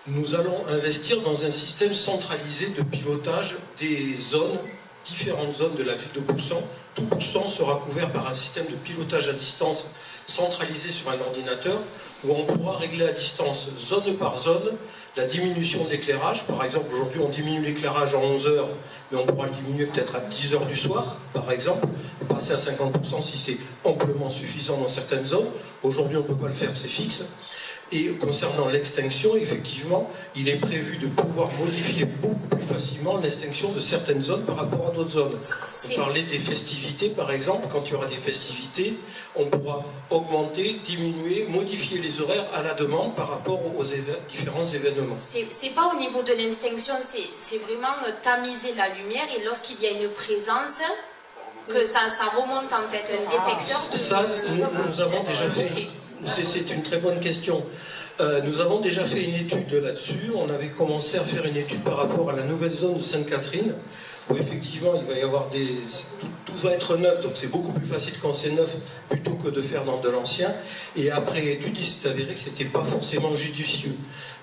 Nous allons investir dans un système centralisé de pilotage des zones, différentes zones de la ville de Boursan. Tout Boursan sera couvert par un système de pilotage à distance centralisé sur un ordinateur où on pourra régler à distance, zone par zone, la diminution de l'éclairage. Par exemple, aujourd'hui, on diminue l'éclairage à 11h, mais on pourra le diminuer peut-être à 10h du soir, par exemple, et passer à 50% si c'est amplement suffisant dans certaines zones. Aujourd'hui, on ne peut pas le faire, c'est fixe. Et concernant l'extinction, effectivement, il est prévu de pouvoir modifier beaucoup plus facilement l'extinction de certaines zones par rapport à d'autres zones. Vous parlez des festivités, par exemple, quand il y aura des festivités, on pourra augmenter, diminuer, modifier les horaires à la demande par rapport aux différents événements. C'est pas au niveau de l'extinction, c'est vraiment tamiser la lumière et lorsqu'il y a une présence, que ça remonte en fait, un détecteur de... Ça, nous avons déjà fait... Okay. C'est une très bonne question. Nous avons déjà fait une étude là-dessus. On avait commencé à faire une étude par rapport à la nouvelle zone de Sainte-Catherine, où effectivement il va y avoir tout va être neuf, donc c'est beaucoup plus facile quand c'est neuf plutôt que de faire dans de l'ancien. Et après étude, il s'est avéré que ce n'était pas forcément judicieux.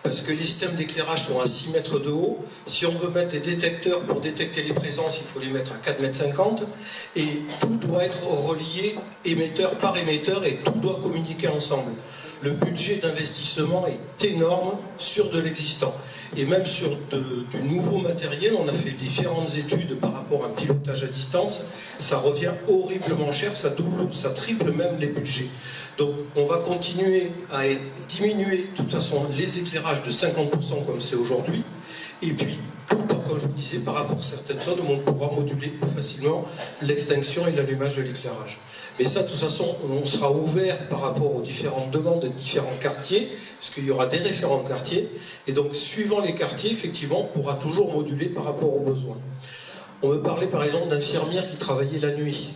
parce que les systèmes d'éclairage sont à 6 mètres de haut. Si on veut mettre des détecteurs pour détecter les présences, il faut les mettre à 4,50 m, et tout doit être relié émetteur par émetteur, et tout doit communiquer ensemble. Le budget d'investissement est énorme sur de l'existant. Et même sur du nouveau matériel, on a fait différentes études par rapport à un pilotage à distance. Ça revient horriblement cher, ça double, ça triple même les budgets. Donc on va continuer à diminuer de toute façon les éclairages de 50% comme c'est aujourd'hui. Et puis, comme je vous disais, par rapport à certaines zones où on pourra moduler plus facilement l'extinction et l'allumage de l'éclairage. Mais ça, de toute façon, on sera ouvert par rapport aux différentes demandes des différents quartiers, parce qu'il y aura des référents de quartier. Et donc, suivant les quartiers, effectivement, on pourra toujours moduler par rapport aux besoins. On me parlait par exemple d'infirmières qui travaillaient la nuit,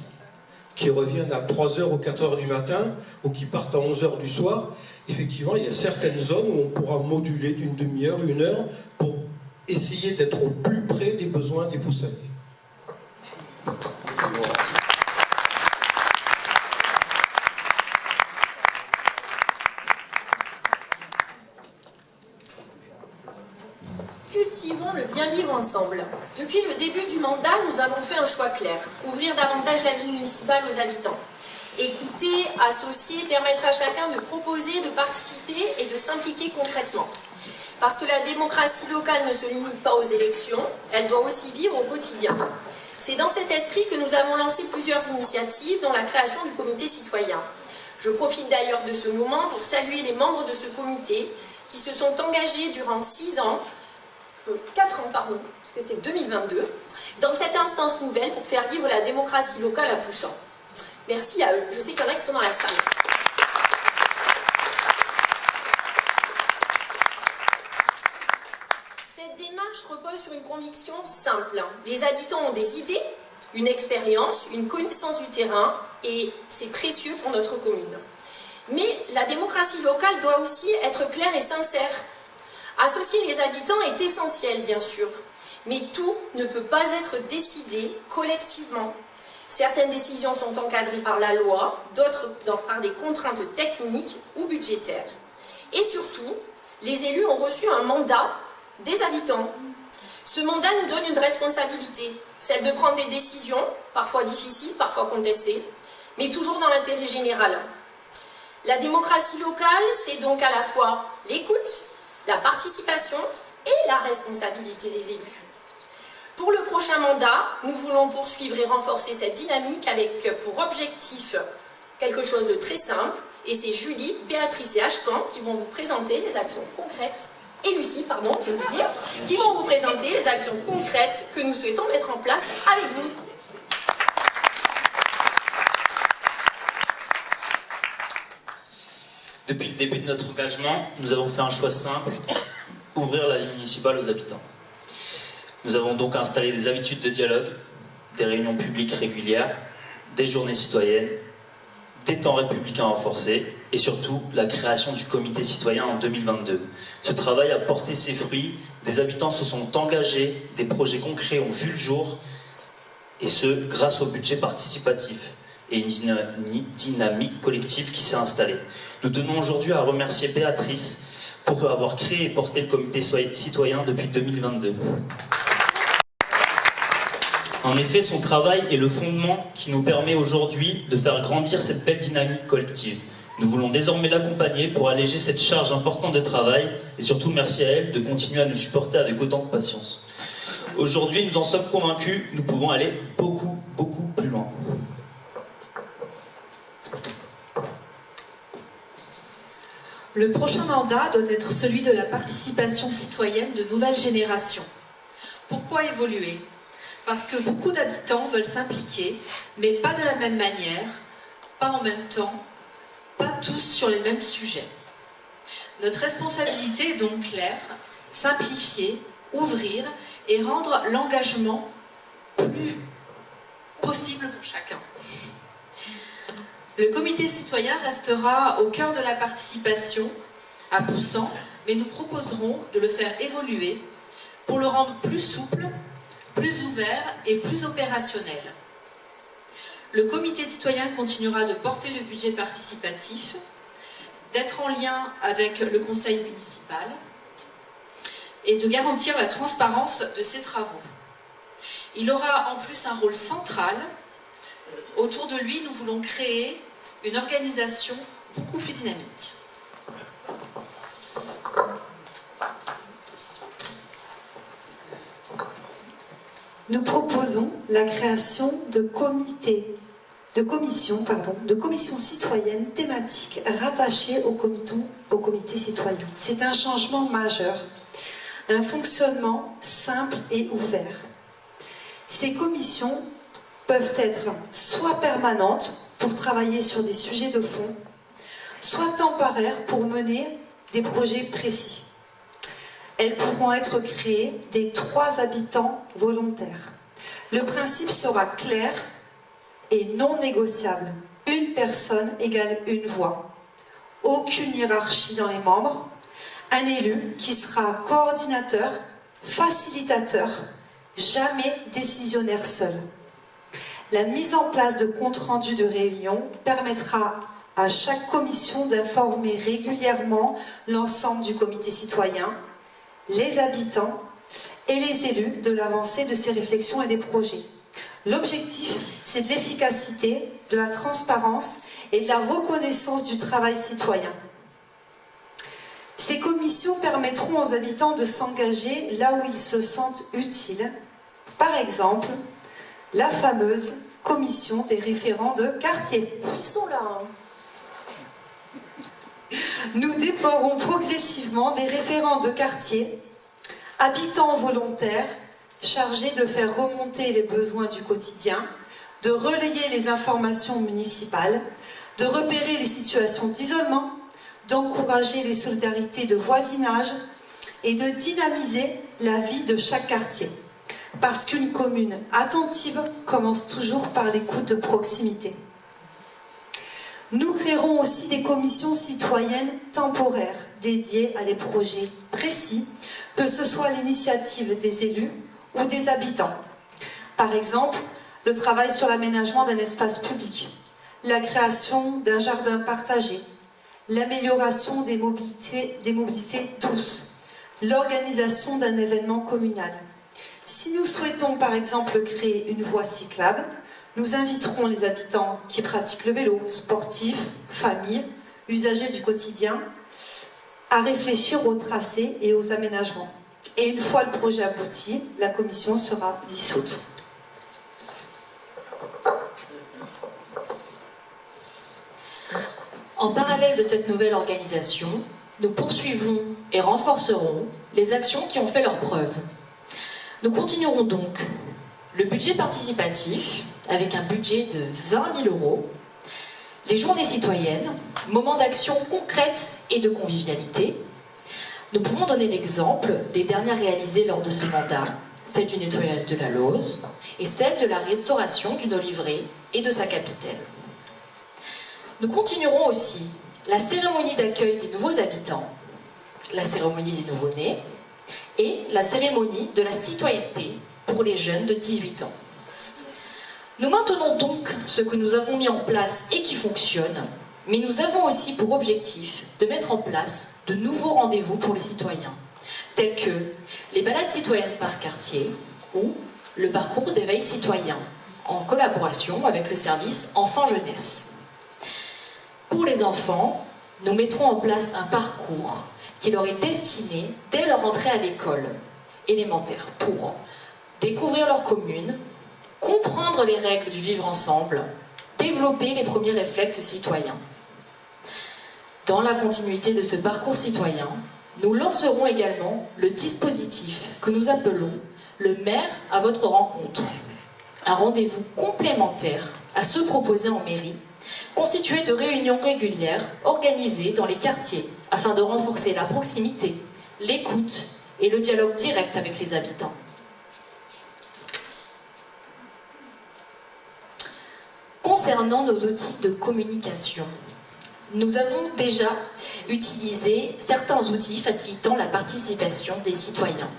qui reviennent à 3h ou 4h du matin, ou qui partent à 11h du soir. Effectivement, il y a certaines zones où on pourra moduler d'une demi-heure, 1 heure, pour essayer d'être au plus près des besoins des poussaniers. Cultivons le bien vivre ensemble. Depuis le début du mandat, nous avons fait un choix clair. Ouvrir davantage la vie municipale aux habitants. Écouter, associer, permettre à chacun de proposer, de participer et de s'impliquer concrètement. Parce que la démocratie locale ne se limite pas aux élections, elle doit aussi vivre au quotidien. C'est dans cet esprit que nous avons lancé plusieurs initiatives, dont la création du comité citoyen. Je profite d'ailleurs de ce moment pour saluer les membres de ce comité qui se sont engagés durant 4 ans, parce que c'était 2022, dans cette instance nouvelle pour faire vivre la démocratie locale à Poussan. Merci à eux. Je sais qu'il y en a qui sont dans la salle. Cette démarche repose sur une conviction simple. Les habitants ont des idées, une expérience, une connaissance du terrain, et c'est précieux pour notre commune. Mais la démocratie locale doit aussi être claire et sincère. Associer les habitants est essentiel, bien sûr, mais tout ne peut pas être décidé collectivement. Certaines décisions sont encadrées par la loi, d'autres par des contraintes techniques ou budgétaires. Et surtout, les élus ont reçu un mandat des habitants. Ce mandat nous donne une responsabilité, celle de prendre des décisions, parfois difficiles, parfois contestées, mais toujours dans l'intérêt général. La démocratie locale, c'est donc à la fois l'écoute, la participation et la responsabilité des élus. Pour le prochain mandat, nous voulons poursuivre et renforcer cette dynamique avec pour objectif quelque chose de très simple, et c'est Julie, Béatrice et Ashkan qui vont vous présenter les actions concrètes, et Lucie, pardon, je veux dire, qui vont vous présenter les actions concrètes que nous souhaitons mettre en place avec vous. Depuis le début de notre engagement, nous avons fait un choix simple, ouvrir la vie municipale aux habitants. Nous avons donc installé des habitudes de dialogue, des réunions publiques régulières, des journées citoyennes, des temps républicains renforcés et surtout la création du comité citoyen en 2022. Ce travail a porté ses fruits, des habitants se sont engagés, des projets concrets ont vu le jour, et ce, grâce au budget participatif et une dynamique collective qui s'est installée. Nous tenons aujourd'hui à remercier Béatrice pour avoir créé et porté le comité citoyen depuis 2022. En effet, son travail est le fondement qui nous permet aujourd'hui de faire grandir cette belle dynamique collective. Nous voulons désormais l'accompagner pour alléger cette charge importante de travail et surtout merci à elle de continuer à nous supporter avec autant de patience. Aujourd'hui, nous en sommes convaincus, nous pouvons aller beaucoup, beaucoup plus loin. Le prochain mandat doit être celui de la participation citoyenne de nouvelles générations. Pourquoi évoluer ? Parce que beaucoup d'habitants veulent s'impliquer, mais pas de la même manière, pas en même temps, pas tous sur les mêmes sujets. Notre responsabilité est donc claire, simplifier, ouvrir et rendre l'engagement plus possible pour chacun. Le comité citoyen restera au cœur de la participation à Poussan, mais nous proposerons de le faire évoluer pour le rendre plus souple, plus ouvert et plus opérationnel. Le comité citoyen continuera de porter le budget participatif, d'être en lien avec le conseil municipal et de garantir la transparence de ses travaux. Il aura en plus un rôle central. Autour de lui, nous voulons créer une organisation beaucoup plus dynamique. Nous proposons la création de commissions citoyennes thématiques rattachées au comité citoyen. C'est un changement majeur, un fonctionnement simple et ouvert. Ces commissions peuvent être soit permanentes pour travailler sur des sujets de fond, soit temporaires pour mener des projets précis. Elles pourront être créées des 3 habitants volontaires. Le principe sera clair et non négociable. Une personne égale une voix. Aucune hiérarchie dans les membres. Un élu qui sera coordinateur, facilitateur, jamais décisionnaire seul. La mise en place de comptes rendus de réunion permettra à chaque commission d'informer régulièrement l'ensemble du comité citoyen, les habitants et les élus de l'avancée de ces réflexions et des projets. L'objectif, c'est de l'efficacité, de la transparence et de la reconnaissance du travail citoyen. Ces commissions permettront aux habitants de s'engager là où ils se sentent utiles. Par exemple, la fameuse commission des référents de quartier. Ils sont là. Nous déploierons progressivement des référents de quartier, habitants volontaires, chargés de faire remonter les besoins du quotidien, de relayer les informations municipales, de repérer les situations d'isolement, d'encourager les solidarités de voisinage et de dynamiser la vie de chaque quartier. Parce qu'une commune attentive commence toujours par l'écoute de proximité. Nous créerons aussi des commissions citoyennes temporaires dédiées à des projets précis, que ce soit l'initiative des élus ou des habitants. Par exemple, le travail sur l'aménagement d'un espace public, la création d'un jardin partagé, l'amélioration des mobilités douces, l'organisation d'un événement communal. Si nous souhaitons par exemple créer une voie cyclable, nous inviterons les habitants qui pratiquent le vélo, sportifs, familles, usagers du quotidien, à réfléchir aux tracés et aux aménagements. Et une fois le projet abouti, la commission sera dissoute. En parallèle de cette nouvelle organisation, nous poursuivons et renforcerons les actions qui ont fait leurs preuves. Nous continuerons donc le budget participatif avec un budget de 20 000 €, les journées citoyennes, moments d'action concrètes et de convivialité. Nous pouvons donner l'exemple des dernières réalisées lors de ce mandat, celle du nettoyage de la Lauze et celle de la restauration d'une oliverie et de sa capitale. Nous continuerons aussi la cérémonie d'accueil des nouveaux habitants, la cérémonie des nouveau-nés et la cérémonie de la citoyenneté pour les jeunes de 18 ans. Nous maintenons donc ce que nous avons mis en place et qui fonctionne, mais nous avons aussi pour objectif de mettre en place de nouveaux rendez-vous pour les citoyens, tels que les balades citoyennes par quartier ou le parcours d'éveil citoyen, en collaboration avec le service enfants-jeunesse. Pour les enfants, nous mettrons en place un parcours qui leur est destiné dès leur entrée à l'école élémentaire pour découvrir leur commune, comprendre les règles du vivre ensemble, développer les premiers réflexes citoyens. Dans la continuité de ce parcours citoyen, nous lancerons également le dispositif que nous appelons le maire à votre rencontre. Un rendez-vous complémentaire à ceux proposés en mairie, constitué de réunions régulières organisées dans les quartiers afin de renforcer la proximité, l'écoute et le dialogue direct avec les habitants. Concernant nos outils de communication, nous avons déjà utilisé certains outils facilitant la participation des citoyens,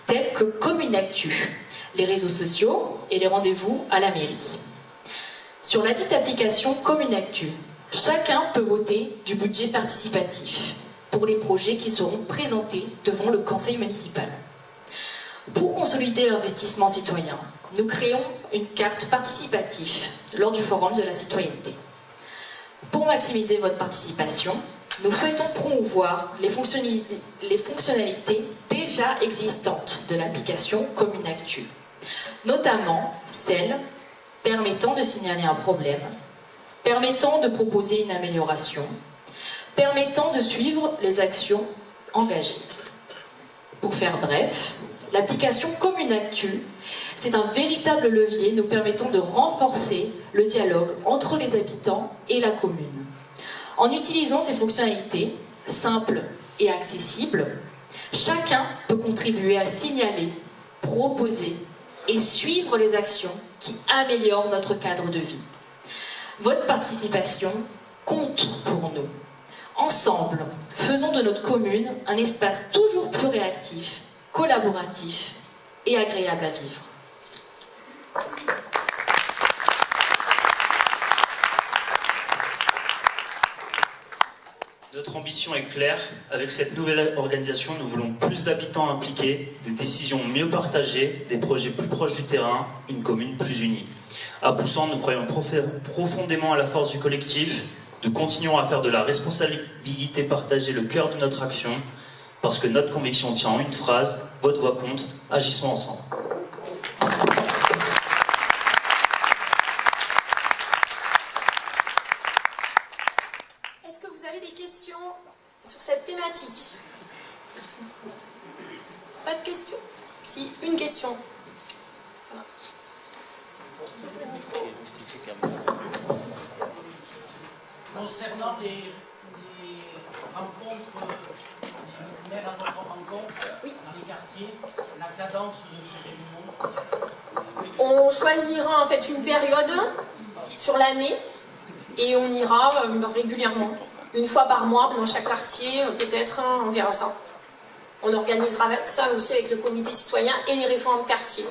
tels que Communactu, les réseaux sociaux et les rendez-vous à la mairie. Sur la dite application Communactu, chacun peut voter du budget participatif. pour les projets qui seront présentés devant le conseil municipal. Pour consolider l'investissement citoyen, nous créons une carte participative lors du forum de la citoyenneté. Pour maximiser votre participation, nous souhaitons promouvoir les fonctionnalités déjà existantes de l'application Commune Actu, notamment celles permettant de signaler un problème, permettant de proposer une amélioration, permettant de suivre les actions engagées. Pour faire bref, l'application Commune Actu, c'est un véritable levier nous permettant de renforcer le dialogue entre les habitants et la commune. En utilisant ces fonctionnalités simples et accessibles, chacun peut contribuer à signaler, proposer et suivre les actions qui améliorent notre cadre de vie. Votre participation compte pour nous. Ensemble, faisons de notre commune un espace toujours plus réactif, collaboratif et agréable à vivre. Notre ambition est claire. Avec cette nouvelle organisation, nous voulons plus d'habitants impliqués, des décisions mieux partagées, des projets plus proches du terrain, une commune plus unie. À Poussan, nous croyons profondément à la force du collectif. Nous continuons à faire de la responsabilité partagée le cœur de notre action, parce que notre conviction tient en une phrase, votre voix compte, agissons ensemble. Est-ce que vous avez des questions sur cette thématique? Pas de questions? Si, une question. Concernant les rencontres, les maires à votre rencontre dans les quartiers, la cadence de ces réunions? On choisira en fait une période sur l'année et on ira régulièrement, une fois par mois dans chaque quartier, peut-être, on verra ça. On organisera ça aussi avec le comité citoyen et les référents de quartier.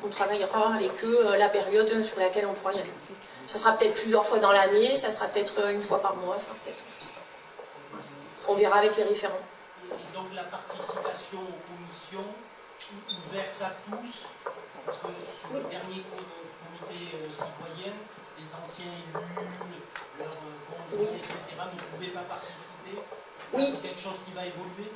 On travaillera avec eux la période sur laquelle on pourra y aller. Ça sera peut-être plusieurs fois dans l'année, ça sera peut-être une fois par mois, ça sera peut-être, je sais pas. On verra avec les référents. Et donc la participation aux commissions ouverte à tous, parce que sur le dernier comité citoyen, les anciens élus, leurs conjoints, etc., ne pouvaient pas participer. Oui. C'est quelque chose qui va évoluer?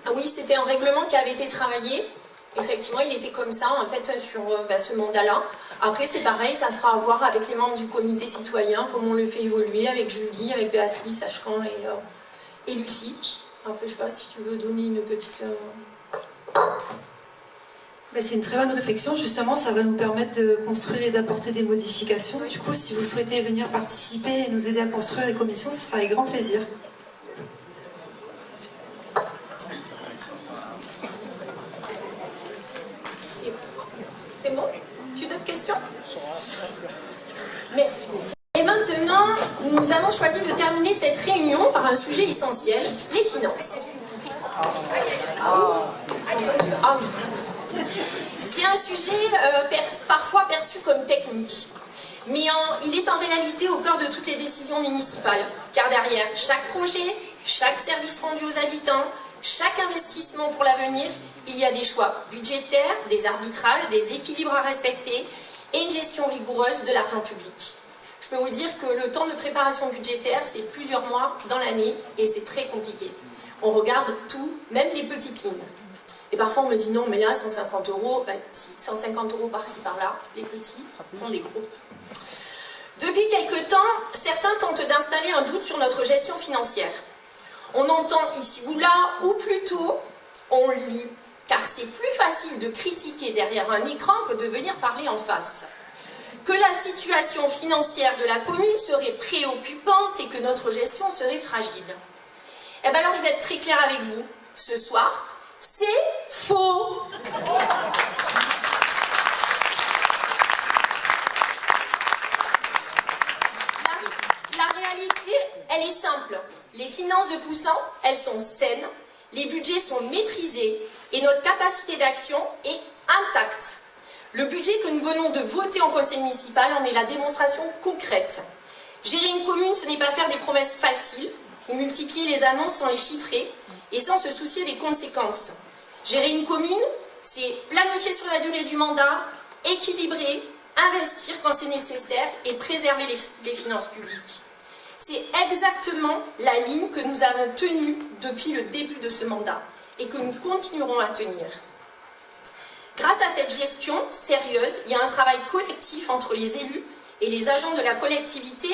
Ah oui, c'était un règlement qui avait été travaillé. Effectivement, il était comme ça, en fait, sur ce mandat-là. Après, c'est pareil, ça sera à voir avec les membres du comité citoyen, comment on le fait évoluer, avec Julie, avec Béatrice, Ashkan et Lucie. Après, je ne sais pas si tu veux donner une petite... C'est une très bonne réflexion, justement, ça va nous permettre de construire et d'apporter des modifications. Du coup, si vous souhaitez venir participer et nous aider à construire les commissions, ce sera avec grand plaisir. C'est bon? Tu as d'autres questions? Merci beaucoup. Et maintenant, nous avons choisi de terminer cette réunion par un sujet essentiel, les finances. C'est un sujet parfois perçu comme technique, mais il est en réalité au cœur de toutes les décisions municipales, car derrière chaque projet, chaque service rendu aux habitants, chaque investissement pour l'avenir, il y a des choix budgétaires, des arbitrages, des équilibres à respecter et une gestion rigoureuse de l'argent public. Je peux vous dire que le temps de préparation budgétaire, c'est plusieurs mois dans l'année et c'est très compliqué. On regarde tout, même les petites lignes. Et parfois on me dit non, mais là 150 €, si, 150 € par-ci par-là, les petits font des gros. Depuis quelque temps, certains tentent d'installer un doute sur notre gestion financière. On entend ici ou là, ou plutôt on lit, car c'est plus facile de critiquer derrière un écran que de venir parler en face. Que la situation financière de la commune serait préoccupante et que notre gestion serait fragile. Eh bien alors je vais être très claire avec vous. Ce soir, c'est faux. La réalité, elle est simple. Les finances de Poussan, elles sont saines, les budgets sont maîtrisés et notre capacité d'action est intacte. Le budget que nous venons de voter en conseil municipal en est la démonstration concrète. Gérer une commune, ce n'est pas faire des promesses faciles, ou multiplier les annonces sans les chiffrer et sans se soucier des conséquences. Gérer une commune, c'est planifier sur la durée du mandat, équilibrer, investir quand c'est nécessaire et préserver les finances publiques. C'est exactement la ligne que nous avons tenue depuis le début de ce mandat et que nous continuerons à tenir. Grâce à cette gestion sérieuse, il y a un travail collectif entre les élus et les agents de la collectivité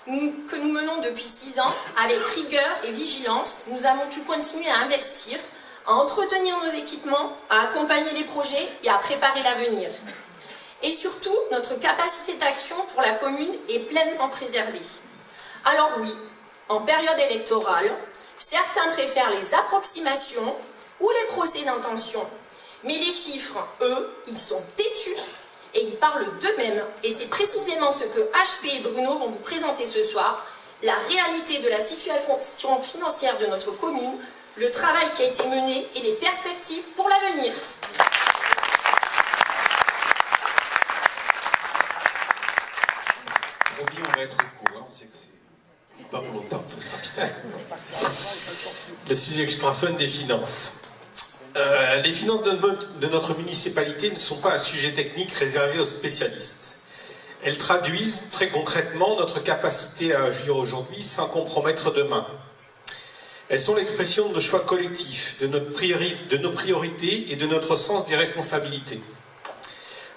que nous menons depuis 6 ans. Avec rigueur et vigilance, nous avons pu continuer à investir, à entretenir nos équipements, à accompagner les projets et à préparer l'avenir. Et surtout, notre capacité d'action pour la commune est pleinement préservée. Alors oui, en période électorale, certains préfèrent les approximations ou les procès d'intention. Mais les chiffres, eux, ils sont têtus et ils parlent d'eux-mêmes. Et c'est précisément ce que HP et Bruno vont vous présenter ce soir, la réalité de la situation financière de notre commune, le travail qui a été mené et les perspectives pour l'avenir. Promis, on va être court, hein, on sait que c'est pas pour longtemps. Le sujet extra fun des finances. Les finances de notre municipalité ne sont pas un sujet technique réservé aux spécialistes. Elles traduisent très concrètement notre capacité à agir aujourd'hui sans compromettre demain. Elles sont l'expression de nos choix collectifs, de nos priorités et de notre sens des responsabilités.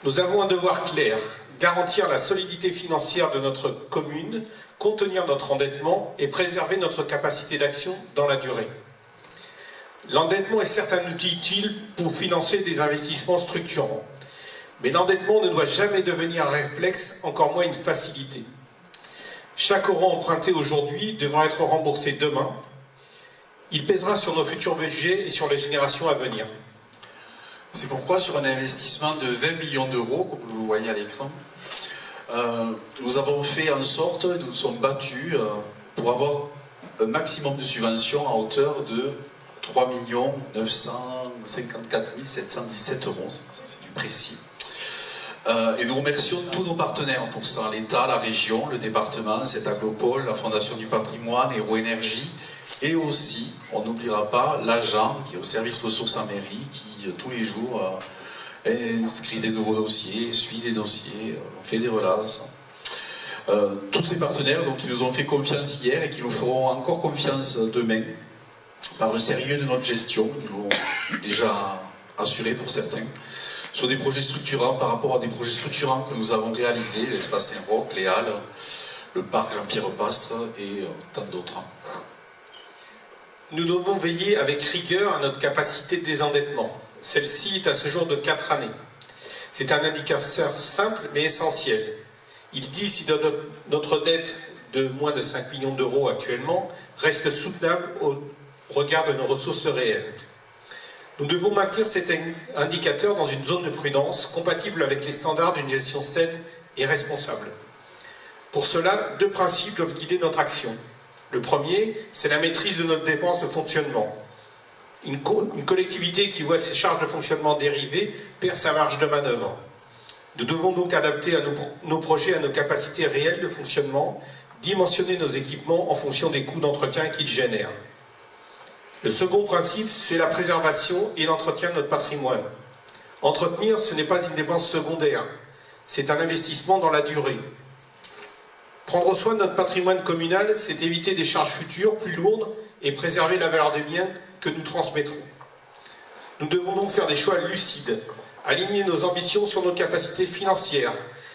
Nous avons un devoir clair, garantir la solidité financière de notre commune, contenir notre endettement et préserver notre capacité d'action dans la durée. L'endettement est certes un outil utile pour financer des investissements structurants. Mais l'endettement ne doit jamais devenir un réflexe, encore moins une facilité. Chaque euro emprunté aujourd'hui devra être remboursé demain. Il pèsera sur nos futurs budgets et sur les générations à venir. C'est pourquoi sur un investissement de 20 millions d'euros, comme vous le voyez à l'écran, nous avons fait en sorte, nous nous sommes battus pour avoir un maximum de subventions à hauteur de 3 954 717 euros, c'est du précis. Et nous remercions tous nos partenaires pour ça, l'État, la région, le département, cet Agropole, la Fondation du patrimoine, Héro Énergie, et aussi, on n'oubliera pas, l'agent qui est au service ressources en mairie, qui tous les jours inscrit des nouveaux dossiers, suit les dossiers, fait des relances. Tous ces partenaires donc, qui nous ont fait confiance hier et qui nous feront encore confiance demain, par le sérieux de notre gestion, ils l'ont déjà assuré pour certains, sur des projets structurants par rapport à des projets structurants que nous avons réalisés, l'espace Saint-Roch, les Halles, le parc Jean-Pierre Pastre et tant d'autres. Nous devons veiller avec rigueur à notre capacité de désendettement. Celle-ci est à ce jour de 4 années. C'est un indicateur simple mais essentiel. Il dit si notre dette de moins de 5 millions d'euros actuellement reste soutenable au regard de nos ressources réelles. Nous devons maintenir cet indicateur dans une zone de prudence compatible avec les standards d'une gestion saine et responsable. Pour cela, 2 principes doivent guider notre action. Le premier, c'est la maîtrise de notre dépense de fonctionnement. Une collectivité qui voit ses charges de fonctionnement dérivées perd sa marge de manœuvre. Nous devons donc adapter nos projets à nos capacités réelles de fonctionnement, dimensionner nos équipements en fonction des coûts d'entretien qu'ils génèrent. Le second principe, c'est la préservation et l'entretien de notre patrimoine. Entretenir, ce n'est pas une dépense secondaire, c'est un investissement dans la durée. Prendre soin de notre patrimoine communal, c'est éviter des charges futures plus lourdes et préserver la valeur des biens que nous transmettrons. Nous devons donc faire des choix lucides, aligner nos ambitions sur nos capacités financières,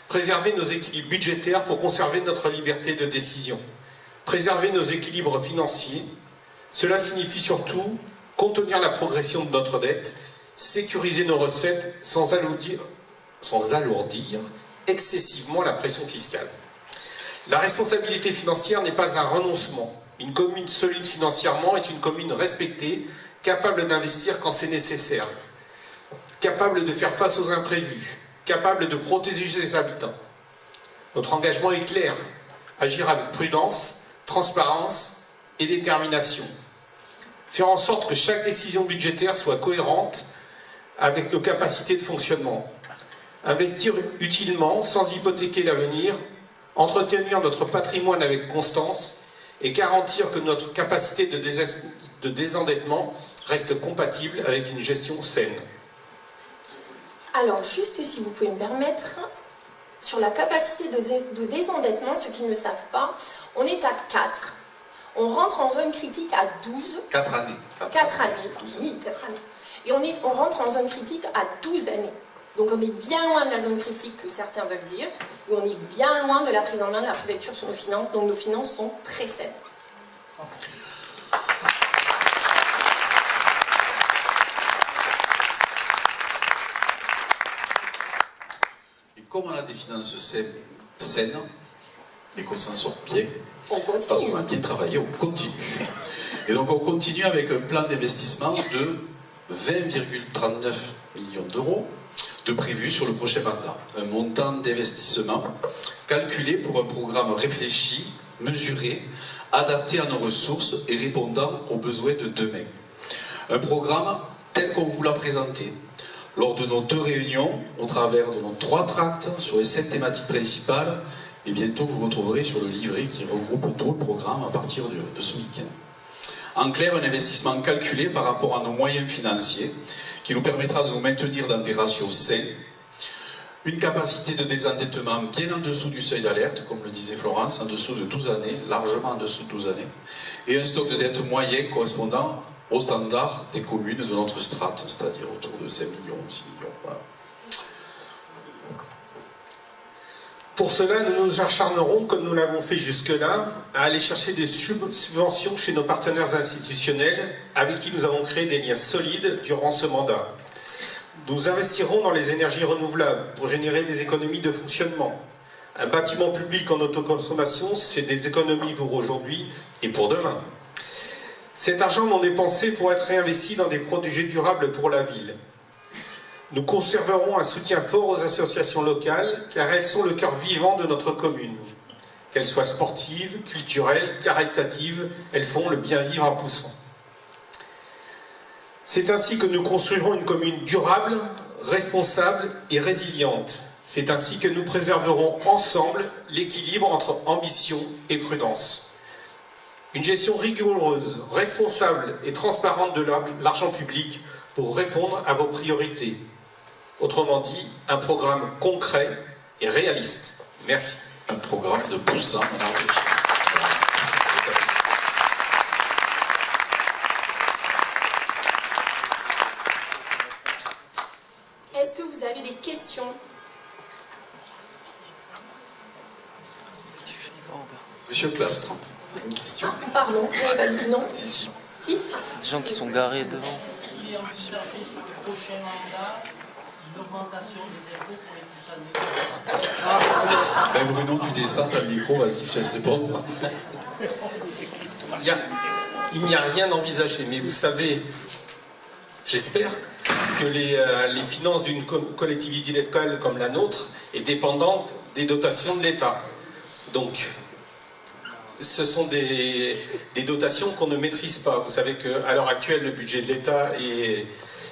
préserver nos équilibres budgétaires pour conserver notre liberté de décision, préserver nos équilibres financiers. Cela signifie surtout contenir la progression de notre dette, sécuriser nos recettes sans alourdir excessivement la pression fiscale. La responsabilité financière n'est pas un renoncement. Une commune solide financièrement est une commune respectée, capable d'investir quand c'est nécessaire, capable de faire face aux imprévus, capable de protéger ses habitants. Notre engagement est clair, agir avec prudence, transparence et détermination. Faire en sorte que chaque décision budgétaire soit cohérente avec nos capacités de fonctionnement. Investir utilement, sans hypothéquer l'avenir, entretenir notre patrimoine avec constance et garantir que notre capacité de désendettement reste compatible avec une gestion saine. Alors, juste si vous pouvez me permettre, sur la capacité de désendettement, ceux qui ne le savent pas, on est à 4. On rentre en zone critique à 12. 4 années. 4 années. Oui, 4 années. Et on rentre en zone critique à 12 années. Donc on est bien loin de la zone critique que certains veulent dire, et on est bien loin de la prise en main de la préfecture sur nos finances, donc nos finances sont très saines. Et comme on a des finances saines, et qu'on s'en sort bien, parce qu'on a bien travaillé, on continue. Et donc on continue avec un plan d'investissement de 20,39 millions d'euros de prévu sur le prochain mandat. Un montant d'investissement calculé pour un programme réfléchi, mesuré, adapté à nos ressources et répondant aux besoins de demain. Un programme tel qu'on vous l'a présenté lors de nos 2 réunions, au travers de nos 3 tracts sur les 7 thématiques principales, et bientôt vous retrouverez sur le livret qui regroupe tout le programme à partir de ce week-end. En clair, un investissement calculé par rapport à nos moyens financiers qui nous permettra de nous maintenir dans des ratios sains, une capacité de désendettement bien en dessous du seuil d'alerte, comme le disait Florence, en dessous de 12 années, largement en dessous de 12 années, et un stock de dette moyen correspondant au standard des communes de notre strate, c'est-à-dire autour de 5 millions, 6 millions. Voilà. Pour cela, nous nous acharnerons, comme nous l'avons fait jusque-là, à aller chercher des subventions chez nos partenaires institutionnels avec qui nous avons créé des liens solides durant ce mandat. Nous investirons dans les énergies renouvelables pour générer des économies de fonctionnement. Un bâtiment public en autoconsommation, c'est des économies pour aujourd'hui et pour demain. Cet argent non dépensé pourrait être réinvesti dans des projets durables pour la ville. Nous conserverons un soutien fort aux associations locales, car elles sont le cœur vivant de notre commune. Qu'elles soient sportives, culturelles, caritatives, elles font le bien vivre à Poussan. C'est ainsi que nous construirons une commune durable, responsable et résiliente. C'est ainsi que nous préserverons ensemble l'équilibre entre ambition et prudence. Une gestion rigoureuse, responsable et transparente de l'argent public pour répondre à vos priorités. Autrement dit, un programme concret et réaliste. Merci. Un programme de Poussin. Est-ce que vous avez des questions? Monsieur Clastre, une question. Ah, pardon, non. Si. C'est des gens qui sont garés devant. Il est envisagé sur le prochain mandat une augmentation des impôts pour les Poussanais. Ben Bruno, tu descends, t'as le micro, vas-y, je te laisse répondre. Il n'y a rien d'envisagé, mais vous savez, j'espère que les finances d'une collectivité locale comme la nôtre est dépendante des dotations de l'État. Donc, ce sont des dotations qu'on ne maîtrise pas. Vous savez qu'à l'heure actuelle, le budget de l'État est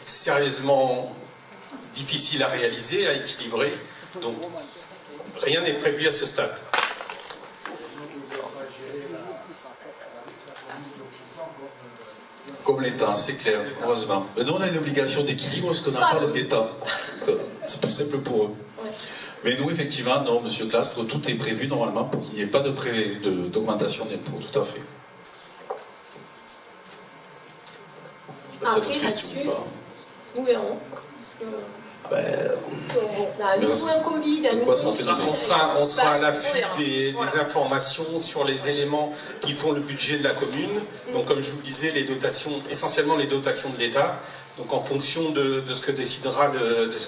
sérieusement difficile à réaliser, à équilibrer. Donc, rien n'est prévu à ce stade. Comme l'État, c'est clair, heureusement. Mais nous, on a une obligation d'équilibre parce qu'on n'a pas l'État. C'est plus simple pour eux. Ouais. Mais nous, effectivement, non, Monsieur Clastre, tout est prévu normalement pour qu'il n'y ait pas d'augmentation d'impôts, tout à fait. Après, là-dessus, nous verrons. On a à nouveau un Covid, à nouveau... On sera à l'affût des informations sur les éléments qui font le budget de la commune. Donc, comme je vous le disais, les dotations, essentiellement les dotations de l'État. Donc, en fonction de ce que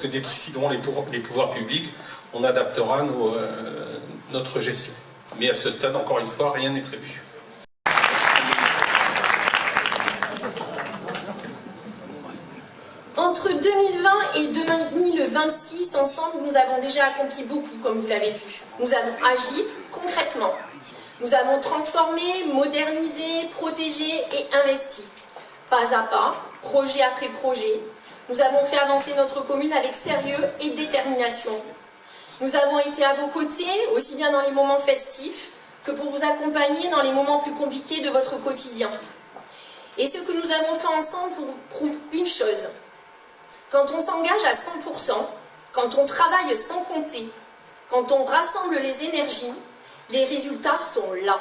décideront les pouvoirs publics, on adaptera notre gestion. Mais à ce stade, encore une fois, rien n'est prévu. Entre 2020 et 2026, ensemble, nous avons déjà accompli beaucoup, comme vous l'avez vu. Nous avons agi concrètement. Nous avons transformé, modernisé, protégé et investi. Pas à pas, projet après projet, nous avons fait avancer notre commune avec sérieux et détermination. Nous avons été à vos côtés, aussi bien dans les moments festifs que pour vous accompagner dans les moments plus compliqués de votre quotidien. Et ce que nous avons fait ensemble prouve une chose. Quand on s'engage à 100%, quand on travaille sans compter, quand on rassemble les énergies, les résultats sont là.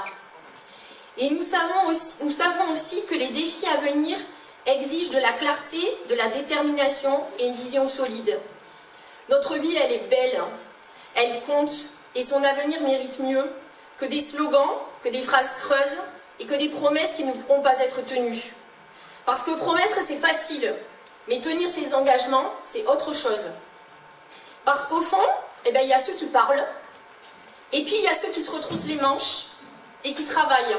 Et nous savons aussi que les défis à venir exigent de la clarté, de la détermination et une vision solide. Notre ville, elle est belle, elle compte, et son avenir mérite mieux que des slogans, que des phrases creuses et que des promesses qui ne pourront pas être tenues. Parce que promettre, c'est facile, mais tenir ses engagements, c'est autre chose. Parce qu'au fond, il y a ceux qui parlent, et puis il y a ceux qui se retroussent les manches et qui travaillent.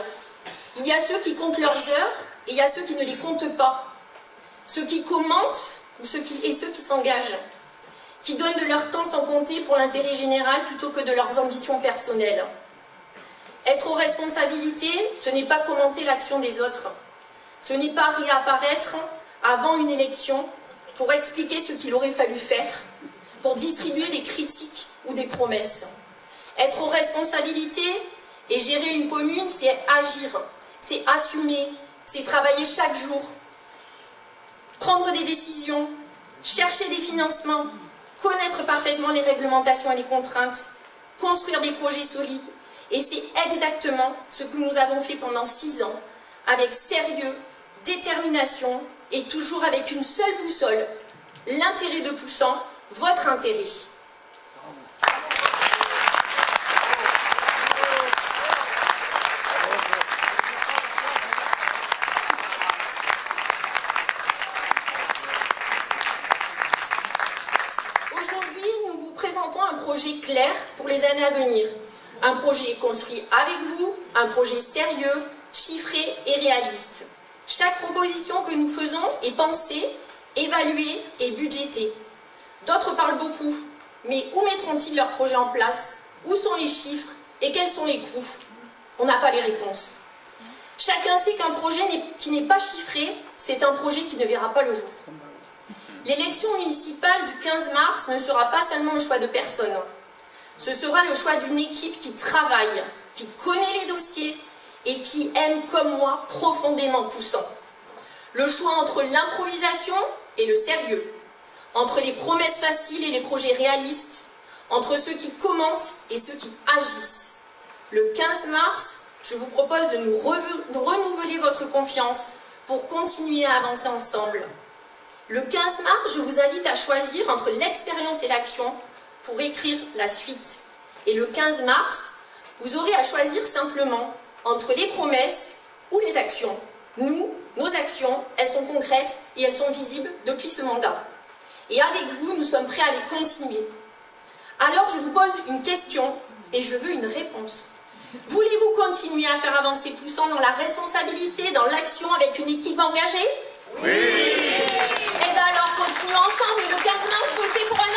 Il y a ceux qui comptent leurs heures, et il y a ceux qui ne les comptent pas. Ceux qui commentent et ceux qui s'engagent, qui donnent de leur temps sans compter pour l'intérêt général plutôt que de leurs ambitions personnelles. Être aux responsabilités, ce n'est pas commenter l'action des autres. Ce n'est pas réapparaître avant une élection pour expliquer ce qu'il aurait fallu faire, pour distribuer des critiques ou des promesses. Être aux responsabilités et gérer une commune, c'est agir, c'est assumer, c'est travailler chaque jour, prendre des décisions, chercher des financements, connaître parfaitement les réglementations et les contraintes, construire des projets solides. Et c'est exactement ce que nous avons fait pendant 6 ans, avec sérieux, détermination et toujours avec une seule boussole, l'intérêt de Poussant, votre intérêt. Aujourd'hui, nous vous présentons un projet clair pour les années à venir. Un projet construit avec vous, un projet sérieux, chiffré et réaliste. Chaque proposition que nous faisons est pensée, évaluée et budgétée. D'autres parlent beaucoup, mais où mettront-ils leur projet en place? Où sont les chiffres et quels sont les coûts? On n'a pas les réponses. Chacun sait qu'un projet qui n'est pas chiffré, c'est un projet qui ne verra pas le jour. L'élection municipale du 15 mars ne sera pas seulement le choix de personnes. Ce sera le choix d'une équipe qui travaille, qui connaît les dossiers et qui aime, comme moi, profondément Poussant. Le choix entre l'improvisation et le sérieux, entre les promesses faciles et les projets réalistes, entre ceux qui commentent et ceux qui agissent. Le 15 mars, je vous propose de nous renouveler votre confiance pour continuer à avancer ensemble. Le 15 mars, je vous invite à choisir entre l'expérience et l'action pour écrire la suite. Et le 15 mars, vous aurez à choisir simplement entre les promesses ou les actions. Nous, nos actions, elles sont concrètes et elles sont visibles depuis ce mandat. Et avec vous, nous sommes prêts à les continuer. Alors je vous pose une question et je veux une réponse. Voulez-vous continuer à faire avancer Poussant dans la responsabilité, dans l'action avec une équipe engagée? Oui. Eh bien alors continuons ensemble et le 15 mars, votez pour un